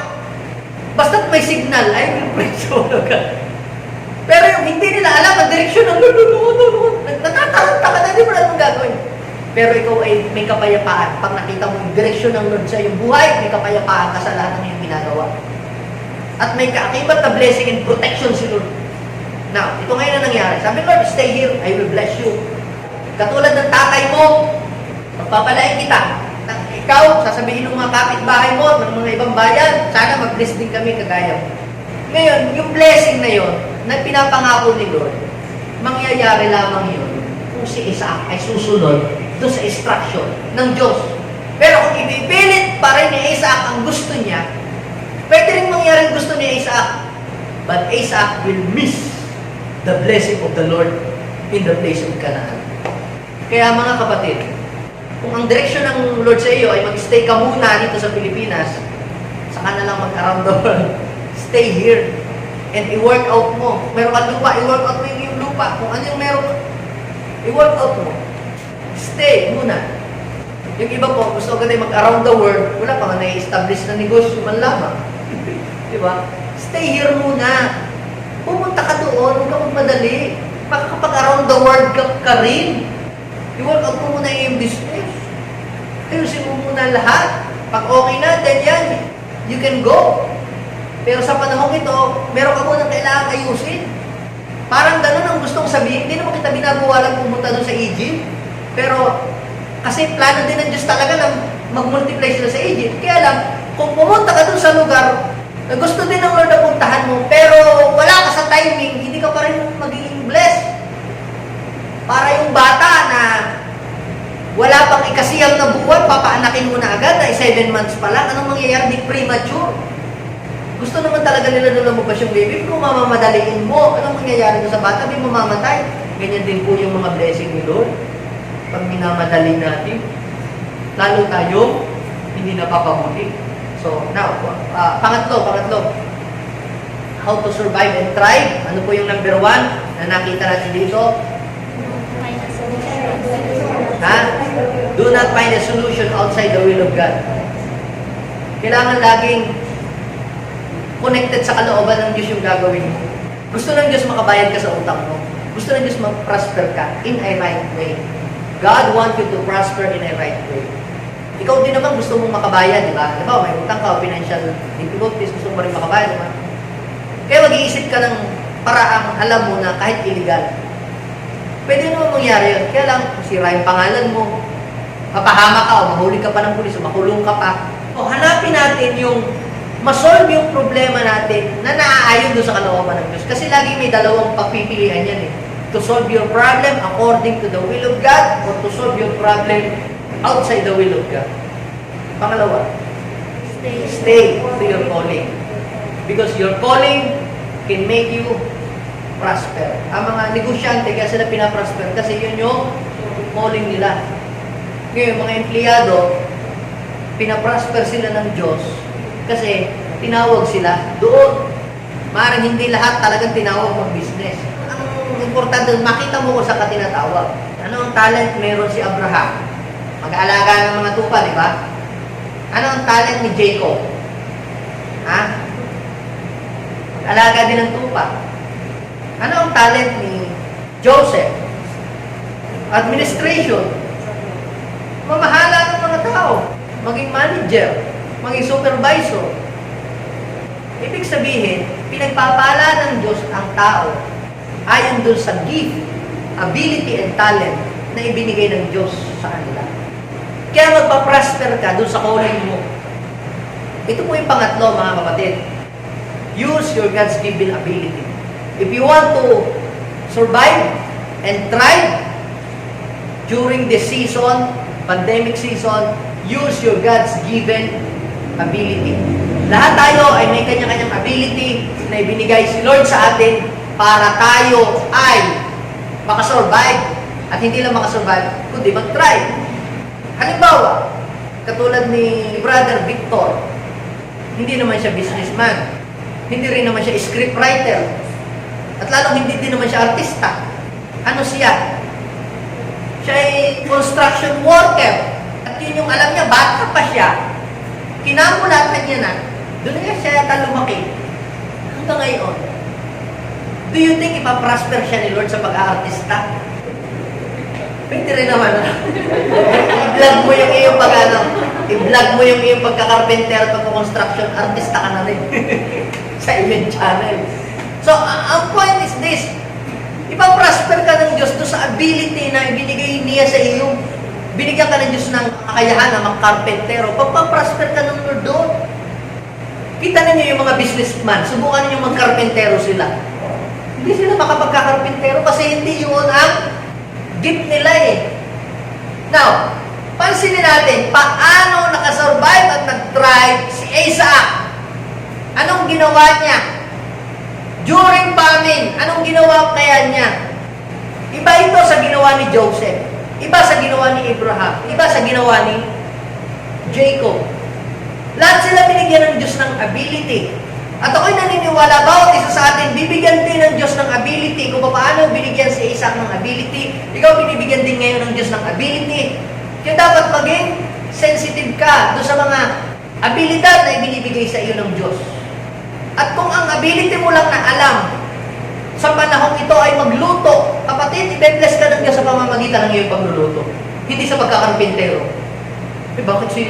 Basta't may signal, I will preach the Word of God. Pero yung hindi nila alam ang direksyon ng natataranta ka na, hindi mo na anong gagawin. Pero ikaw ay may kapayapaan. Pag nakita mo yung direksyon ng Lord sa iyong buhay, may kapayapaan ka sa lahat ng iyong ginagawa. At may kaakibat na blessing and protection si Lord. Now, ito ngayon na nangyari. Sabi, Lord, stay here, I will bless you. Katulad ng tatay mo, pagpapalain kita. Ikaw, sasabihin ng mga kapitbahay mo, ng mga ibang bayan, sana mag-bless din kami kagaya mo. Ngayon, yung blessing na yon na pinapangako ni Lord, mangyayari lamang yun kung si Isaac ay susunod doon sa instruction ng Diyos. Pero kung ibipilit pa rin ni Isaac ang gusto niya, pwede rin mangyari gusto ni Isaac, but Isaac will miss the blessing of the Lord in the place of Canaan. Kaya mga kapatid, kung ang direksyon ng Lord sa iyo ay mag-stay ka muna dito sa Pilipinas, saka na lang mag-around the world, stay here and i-work out mo. Meron ka lupa, i-work out mo yung lupa. Kung ano yung meron, i-work out mo. Stay muna. Yung iba po, gusto ka na mag-around the world, wala pa nga na-establish na negosyo man lamang. Diba? Stay here muna. Pumunta ka doon, huwag ka magmadali. Makakapag-around the world ka rin. I-work out mo muna yung business. Ayusin mo muna lahat. Pag okay na, then yan, you can go. Pero sa panahon ito, meron ka munang kailangan ayusin. Parang ganun ang gustong sabihin. Hindi naman kita binabawalan pumunta doon sa Egypt. Pero, kasi plano din ng Diyos talaga na mag-multiply sila sa Egypt. Kaya lang, kung pumunta ka doon sa lugar, na gusto din ng Lord na puntahan mo, pero wala ka sa timing, hindi ka pa rin magiging blessed. Para yung bata na wala pang ikasiyam na buwan, papaanakin mo na agad, na 7 months pa lang, anong mangyayari? Di premature. Gusto naman talaga nila na lumabas yung baby, kung mamamadaliin mo, anong mangyayari sa bata? Di mamamatay. Ganyan din po yung mga blessing ni Lord. Pag minamadali natin, lalo tayo, hindi napapabuti. So, now, pangatlo. How to survive and thrive. Ano po yung number 1 na nakita natin dito? Ha? Do not find a solution outside the will of God. Kailangan laging connected sa kalooban ng Diyos yung gagawin mo. Gusto ng Diyos makabayad ka sa utang mo. Gusto ng Diyos mag-prosper ka in a right way. God wants you to prosper in a right way. Ikaw din naman gusto mong makabayad, di ba? Diba, may utang ka, financial difficulties, gusto mo rin makabayad, di ba? Kaya mag-iisip ka ng paraang alam mo na kahit illegal, Pwede naman mangyari yun. Kaya lang, sira yung pangalan mo, mapahama ka o mahuli ka pa ng pulis o makulong ka pa. O hanapin natin yung masolve yung problema natin na naaayon doon sa kalooban ng Diyos. Kasi lagi may dalawang pagpipilian yan eh. To solve your problem according to the will of God or to solve your problem outside the will of God. Pangalawa, stay to your calling. Because your calling can make you prosper. Ang mga negosyante kaya sila pinaprosper kasi yun yung calling nila. Ngayon, mga empleyado, pinaprosper sila ng Diyos kasi tinawag sila doon. Maaaring hindi lahat talagang tinawag mag-business. Ang importante, makita mo kung saan ka tinatawag. Ano ang talent meron si Abraham? Mag-aalaga ng mga tupa, di ba? Ano ang talent ni Jacob? Ha? Mag-alaga din ng tupa. Ano ang talent ni Joseph? Administration. Mamahala ng mga tao. Maging manager. Maging supervisor. Ibig sabihin, pinagpapala ng Diyos ang tao ayon dun sa gift, ability, and talent na ibinigay ng Diyos sa kanila. Kaya magpa-prosper ka dun sa calling mo. Ito po yung pangatlo, mga kapatid. Use your God's given ability. If you want to survive and thrive during this season, pandemic season, use your God's given ability. Lahat tayo ay may kanya-kanyang ability na ibinigay si Lord sa atin para tayo ay makasurvive at hindi lang makasurvive, kundi mag-thrive. Halimbawa, katulad ni Brother Victor, hindi naman siya businessman, hindi rin naman siya scriptwriter, at lalong hindi din naman siya artista. Ano siya? Siya ay construction worker. At yun yung alam niya, bata pa siya. Kinamulatan niya na. Doon nga siya yata lumaki. Hanggang ngayon. Do you think ipaprosper siya ni Lord sa pag-aartista? Pwede rin naman. I-vlog mo yung iyong i-vlog mo yung iyong pagkakarpenter at pagka-construction, artista ka na rin. Sa event channel. So, ang point is this, ipaprosper ka ng Diyos doon sa ability na ibinigay niya sa iyo. Binigyan ka ng Diyos ng kakayahan na mag-carpentero. Pagpaprosper ka ng Lord doon. Kita ninyo yung mga businessman, subukan ninyo mag-carpentero sila. Hindi sila makapagkakarpentero kasi hindi yun ang gift nila eh. Now, pansinin natin, paano nakasurvive at nag-thrive si Isaac? Anong ginawa niya? During famine, anong ginawa kaya niya? Iba ito sa ginawa ni Joseph. Iba sa ginawa ni Abraham. Iba sa ginawa ni Jacob. Lahat sila binigyan ng Diyos ng ability. At ako'y naniniwala, bawat isa sa atin, bibigyan din ng Diyos ng ability. Kung paano binigyan si Isaac ng ability, ikaw binibigyan din ngayon ng Diyos ng ability. Kaya dapat maging sensitive ka doon sa mga abilidad na ibinibigay sa iyo ng Diyos. At kung ang ability mo lang na alam, sa panahong ito ay magluto, kapatid, i-bless ka ng Diyos sa pamamagitan ng iyong pagluluto. Hindi sa pagkakarpintero. Eh, bakit si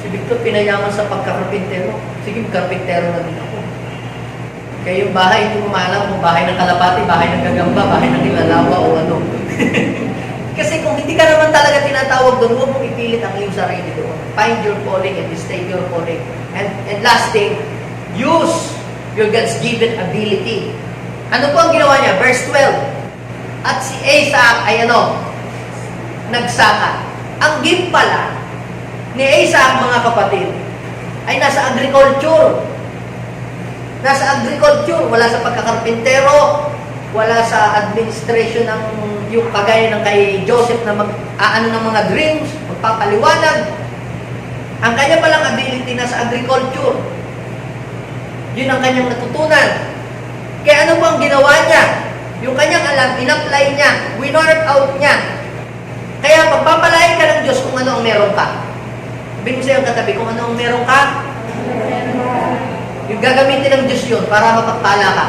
Victor pinayaman sa pagkakarpintero? Sige, karpintero na din ako. Kaya yung bahay, hindi mo maalam kung bahay ng kalapati, bahay ng gagamba, bahay ng ilalawa o ano. Kasi kung hindi ka naman talaga tinatawag doon, huwag mong ipilit ang iyong sarili doon. Find your calling and stay your calling. And last thing, use your God's given ability. Ano po ang ginawa niya? Verse 12. At si Isaac ay nagsaka. Ang gift pala ni Isaac, mga kapatid, ay nasa agriculture. Nasa agriculture. Wala sa pagkakarpintero, wala sa administration ng yung kagaya ng kay Joseph na mag-aano ng mga dreams, magpapaliwanag. Ang kanya palang ability nasa agriculture. Yun ang kanyang natutunan. Kaya ano po ang ginawa niya? Yung kanyang alam, in-apply niya, winort out niya. Kaya pagpapalain ka ng Diyos kung ano ang meron ka. Sabihin mo sa iyong katabi, kung ano ang meron ka, yung gagamitin ng Diyos yun para mapagpala ka.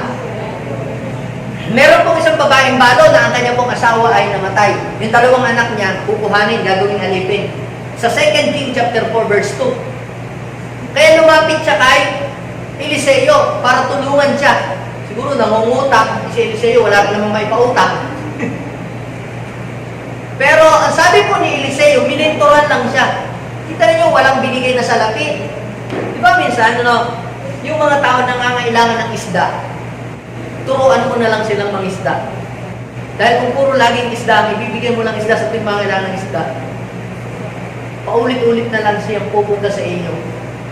Meron pong isang babaeng balo na ang kanya pong asawa ay namatay. Yung dalawang anak niya, kukuhanin, gagawing alipin. Sa 2 King chapter 4 verse 2. Kaya lumapit siya kay Eliseo para tulungan siya. Siguro nangungutang, si Eliseo wala pa namang may pautang. Pero ang sabi po ni Eliseo, minentoran lang siya. Kita niyo, walang binigay na salapi. Di ba minsan, yung mga tao na nangangailangan ng isda, turuan mo na lang silang mangisda. Dahil kung puro laging isda, ibibigay mo lang isda sa tuwing mangangailangan ng isda, paulit-ulit na lang siyang pupunta sa iyo.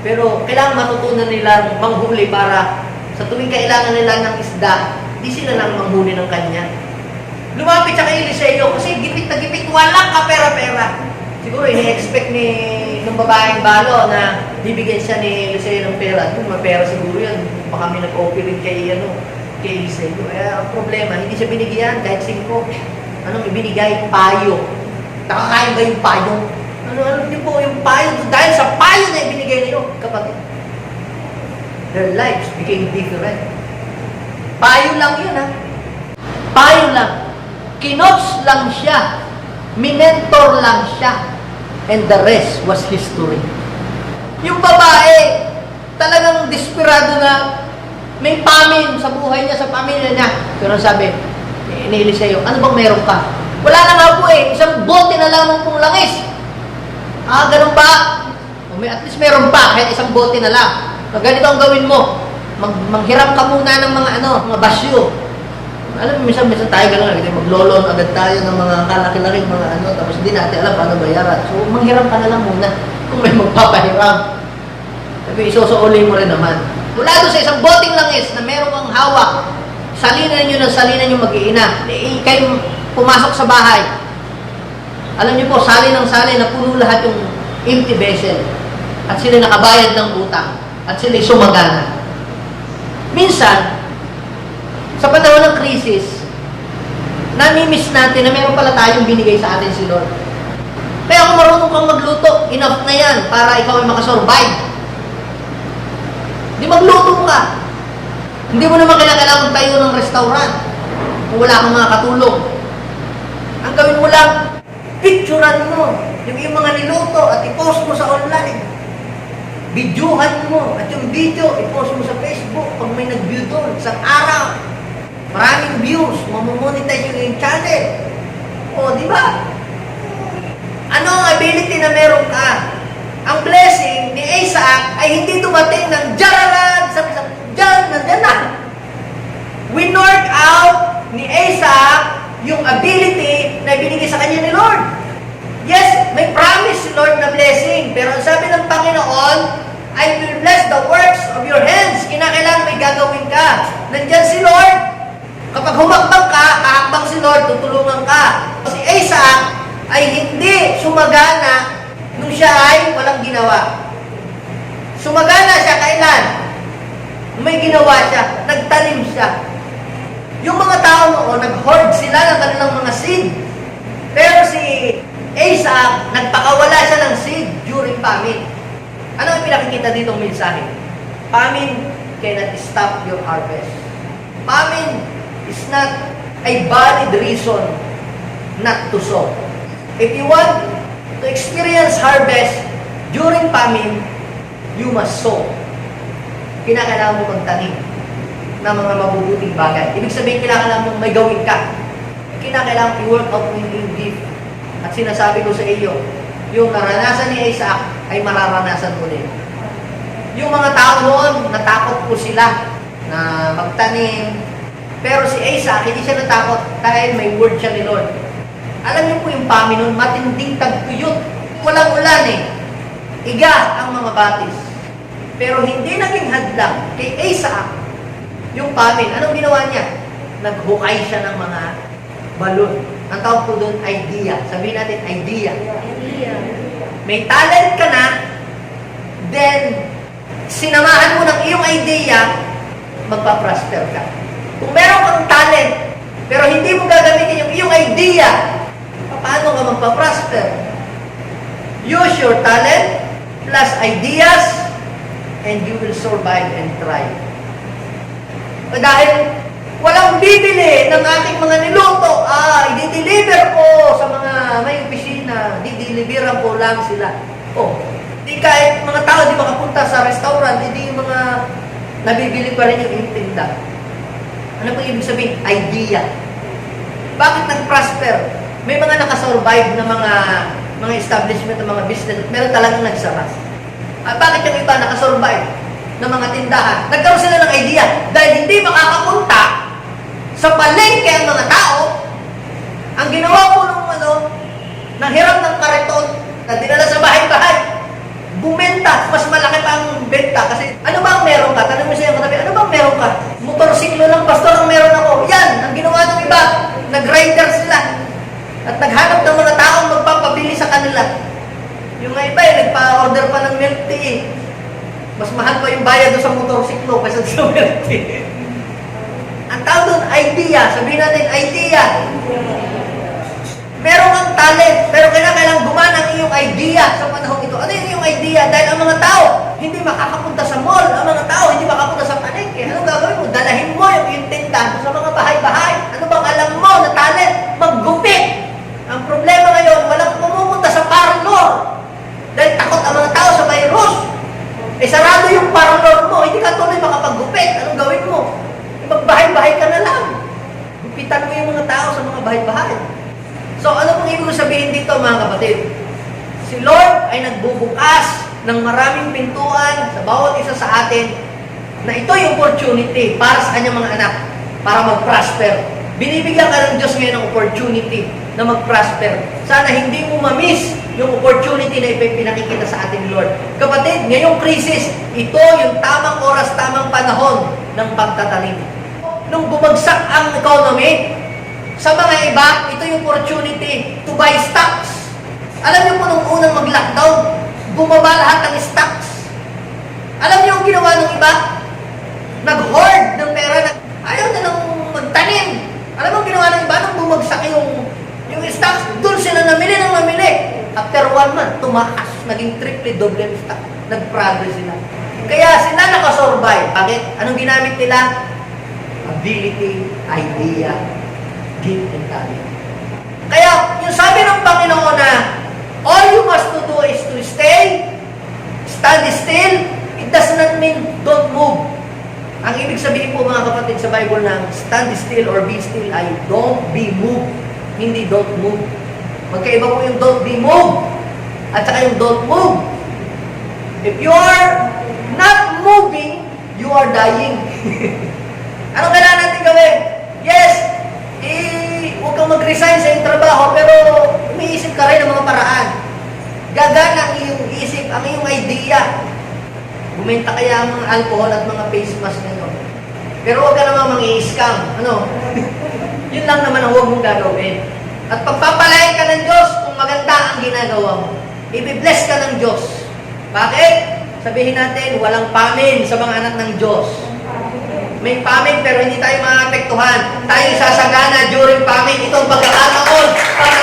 Pero kailangan matutunan nilang manghuli para sa tuwing kailangan nila ng isda, di sila lang manghuli ng kanya. Lumapit siya kay Eliseo kasi gipit na gipit, walang kapera-pera. Siguro ini-expect ng babaeng balo na bibigyan siya ni Eliseo ng pera. May pera siguro yan. Baka may nag-operate kay Eliseo. Kaya ang problema, hindi siya binigyan kahit 5. Anong ibinigay? Payo. Nakakain ba yung payo? Ano niyo po yung payo? Dahil sa payo na ibinigay niyo, kapatid, their lives became different. Payo lang yun, ha? Payo lang. Kinots lang siya. Minentor lang siya. And the rest was history. Yung babae, talagang desperado na may famine sa buhay niya, sa pamilya niya. Pero sabi ni Eliseo, ano bang meron ka? Wala na nga po eh. Isang bote na lang pong langis. Ganun ba? At least meron pa, kahit isang bote na lang. Ganito ang gawin mo. Manghiram ka muna ng mga basyo. Alam mo, minsan tayo gano'n, maglolon agad tayo ng mga kalaki-laking tapos hindi natin alam paano bayaran. So, manghiram ka na lang muna kung may magpapahiram. Sabi, isusuuli mo rin naman. Mula doon sa isang boteng langis na meron kang hawak, salinan nyo ng salinan yung mag-iina. Kayo pumasok sa bahay. Alam niyo po, sali ng sali na puno lahat yung empty vessel. At sila nakabayad ng utang. At sila sumagana. Minsan, sa panahon ng krisis, nami-miss natin na meron pala tayong binigay sa atin si Lord. Kaya kung marunong kang magluto, enough na yan para ikaw ay makasurvive. Hindi magluto ka. Hindi mo naman kailangan tayo ng restaurant kung wala kang mga katulong. Ang gawin mo lang, picturean mo yung mga niluto at i-post mo sa online. Videohan mo at yung video i-post mo sa Facebook pag may nag-view doon. Isang araw, maraming views, mamomonetize yung channel. O, di ba? Ano ang ability na meron ka? Ang blessing ni Isaac ay hindi dumating ng jararan, sabi-sabi, nandiyan na. Winord out ni Isaac yung ability na ibinigay sa kanya ni Lord. Yes, may promise si Lord na blessing, pero ang sabi ng Panginoon, I will bless the works of your hands. Kinakailangan may gagawin ka. Nandiyan si Lord. Kapag humakbang ka, kahakbang si Lord, tutulungan ka. Si Isaac ay hindi sumagana nung siya ay walang ginawa. Sumagana siya kailan? May ginawa siya, nagtanim siya. Yung mga tao noon, nag-hoard sila ng kanilang mga seed. Pero si Isaac, nagpakawala siya ng seed during famine. Ano ang pinakikita ditong mensahe? Famine cannot stop your harvest. Famine is not a valid reason not to sow. If you want to experience harvest during famine, you must sow. Kinakailangan mo magtanim ng mga mabubuting bagay. Ibig sabihin, kinakailangan mong may gawin ka. Kinakailangan i-work out mo yung gift. At sinasabi ko sa iyo, yung naranasan ni Isaac ay mararanasan mo din. Yung mga tao noon, natakot po sila na magtanim. Pero si Isaac, hindi siya natakot dahil may word siya ni Lord. Alam niyo po yung famine noon, matinding tagtuyot. Walang ulan eh. Iga ang mga batis. Pero hindi naging hadlang kay Isaac yung famine. Anong ginawa niya? Naghukay siya ng mga balon. Ang tawag po doon, idea. Sabihin natin, idea. May talent ka na, then, sinamahan mo ng iyong idea, magpa-prosper ka. Kung meron kang talent, pero hindi mo gagamitin yung iyong idea, paano ka magpa-prosper? Use your talent plus ideas, and you will survive and thrive. Dahil walang bibili ng ating mga niluto, i-deliver ko sa mga may opisina, di-deliveran ko lang sila. Di kahit mga tao di makapunta sa restaurant, hindi yung mga nabibili pa rin yung tinda. Ano po ibig sabihin? Idea. Bakit nag-prosper? May mga nakasurvive na mga establishment, na mga business, meron talagang nagsara. At bakit yung iba nakasurvive ng mga tindahan? Nagkaroon sila ng idea dahil hindi makakapunta sa palengke ang mga tao. Ang ginawa ko nang hiram ng kariton na dinala sa bahay-bahay, bumenta, mas malaki pa ang benta. Kasi ano bang meron ka? Tanong mo siya yung katabi, ano bang meron ka? Motorsiklo lang, pastor, ang meron ako. Yan, ang ginawa ng iba, nag-rider sila. At naghanap ng mga taong magpapabili sa kanila. Yung iba nagpa-order pa ng milk tea. Mas mahal pa yung bayad doon sa motorsiklo kaysa sa milk tea. Ang tawag doon, idea. Sabihin natin, idea. Meron kang talent, pero kailangan gumana ang iyong idea sa panahon ito. Ano yung iyong idea? Dahil ang mga tao hindi makakapunta sa mall, ang mga tao hindi makapunta sa palengke. Anong gagawin mo? Dalahin mo yung iyong tindahan sa mga bahay-bahay. Ano bang alam mo na talent? Maggupit! Ang problema ngayon, walang pumupunta sa parlor. Dahil takot ang mga tao sa virus. Sarado yung parlor mo, hindi ka tuloy makapaggupit. Anong gawin mo? Magbahay-bahay ka na lang. Gupitan mo yung mga tao sa mga bahay-bahay. So, ano pong ibig sabihin dito, mga kapatid? Si Lord ay nagbubukas ng maraming pintuan sa bawat isa sa atin na ito yung opportunity para sa kanyang mga anak para mag-prosper. Binibigyan ka ng Diyos ngayon ng opportunity na mag-prosper. Sana hindi mo ma-miss yung opportunity na ipinakikita sa atin, Lord. Kapatid, ngayong krisis, ito yung tamang oras, tamang panahon ng pagtatanim. Nung bumagsak ang economy, sa mga iba, ito yung opportunity to buy stocks. Alam niyo po nung unang mag-lockdown, bumaba lahat ng stocks. Alam niyo yung ginawa ng iba? Nag-hoard ng pera. Ayaw na lang magtanim. Alam mo yung ginawa ng iba? Nung bumagsak yung stocks, doon sila namili ng namili. After 1 month, tumaas. Naging triple, double yung stock. Nag-progress sila. Kaya sila nakasurvive. Bakit? Anong ginamit nila? Ability, idea, gift and talent. Kaya, yung sabi ng Panginoon na, all you must do is to stand still, it does not mean don't move. Ang ibig sabihin po mga kapatid sa Bible ng stand still or be still ay don't be moved, hindi don't move. Magkaiba po yung don't be moved at saka yung don't move. If you are not moving, you are dying. Ano kailangan natin gawin? Yes, huwag kang mag-resign sa iyong trabaho, pero umiisip ka rin ng mga paraan. Gagana ang iyong isip, ang iyong idea. Bumenta kaya ang mga alcohol at mga face mask ninyo. Pero huwag ka naman mang-i-scam. Ano? Yun lang naman ang huwag mong gagawin. At pagpapalain ka ng Diyos kung maganda ang ginagawa mo. Ibibless ka ng Diyos. Bakit? Sabihin natin, walang pamin sa mga anak ng Diyos. May famine pero hindi tayo maapektuhan. Tayo sasagana during famine. Itong pagkakataon para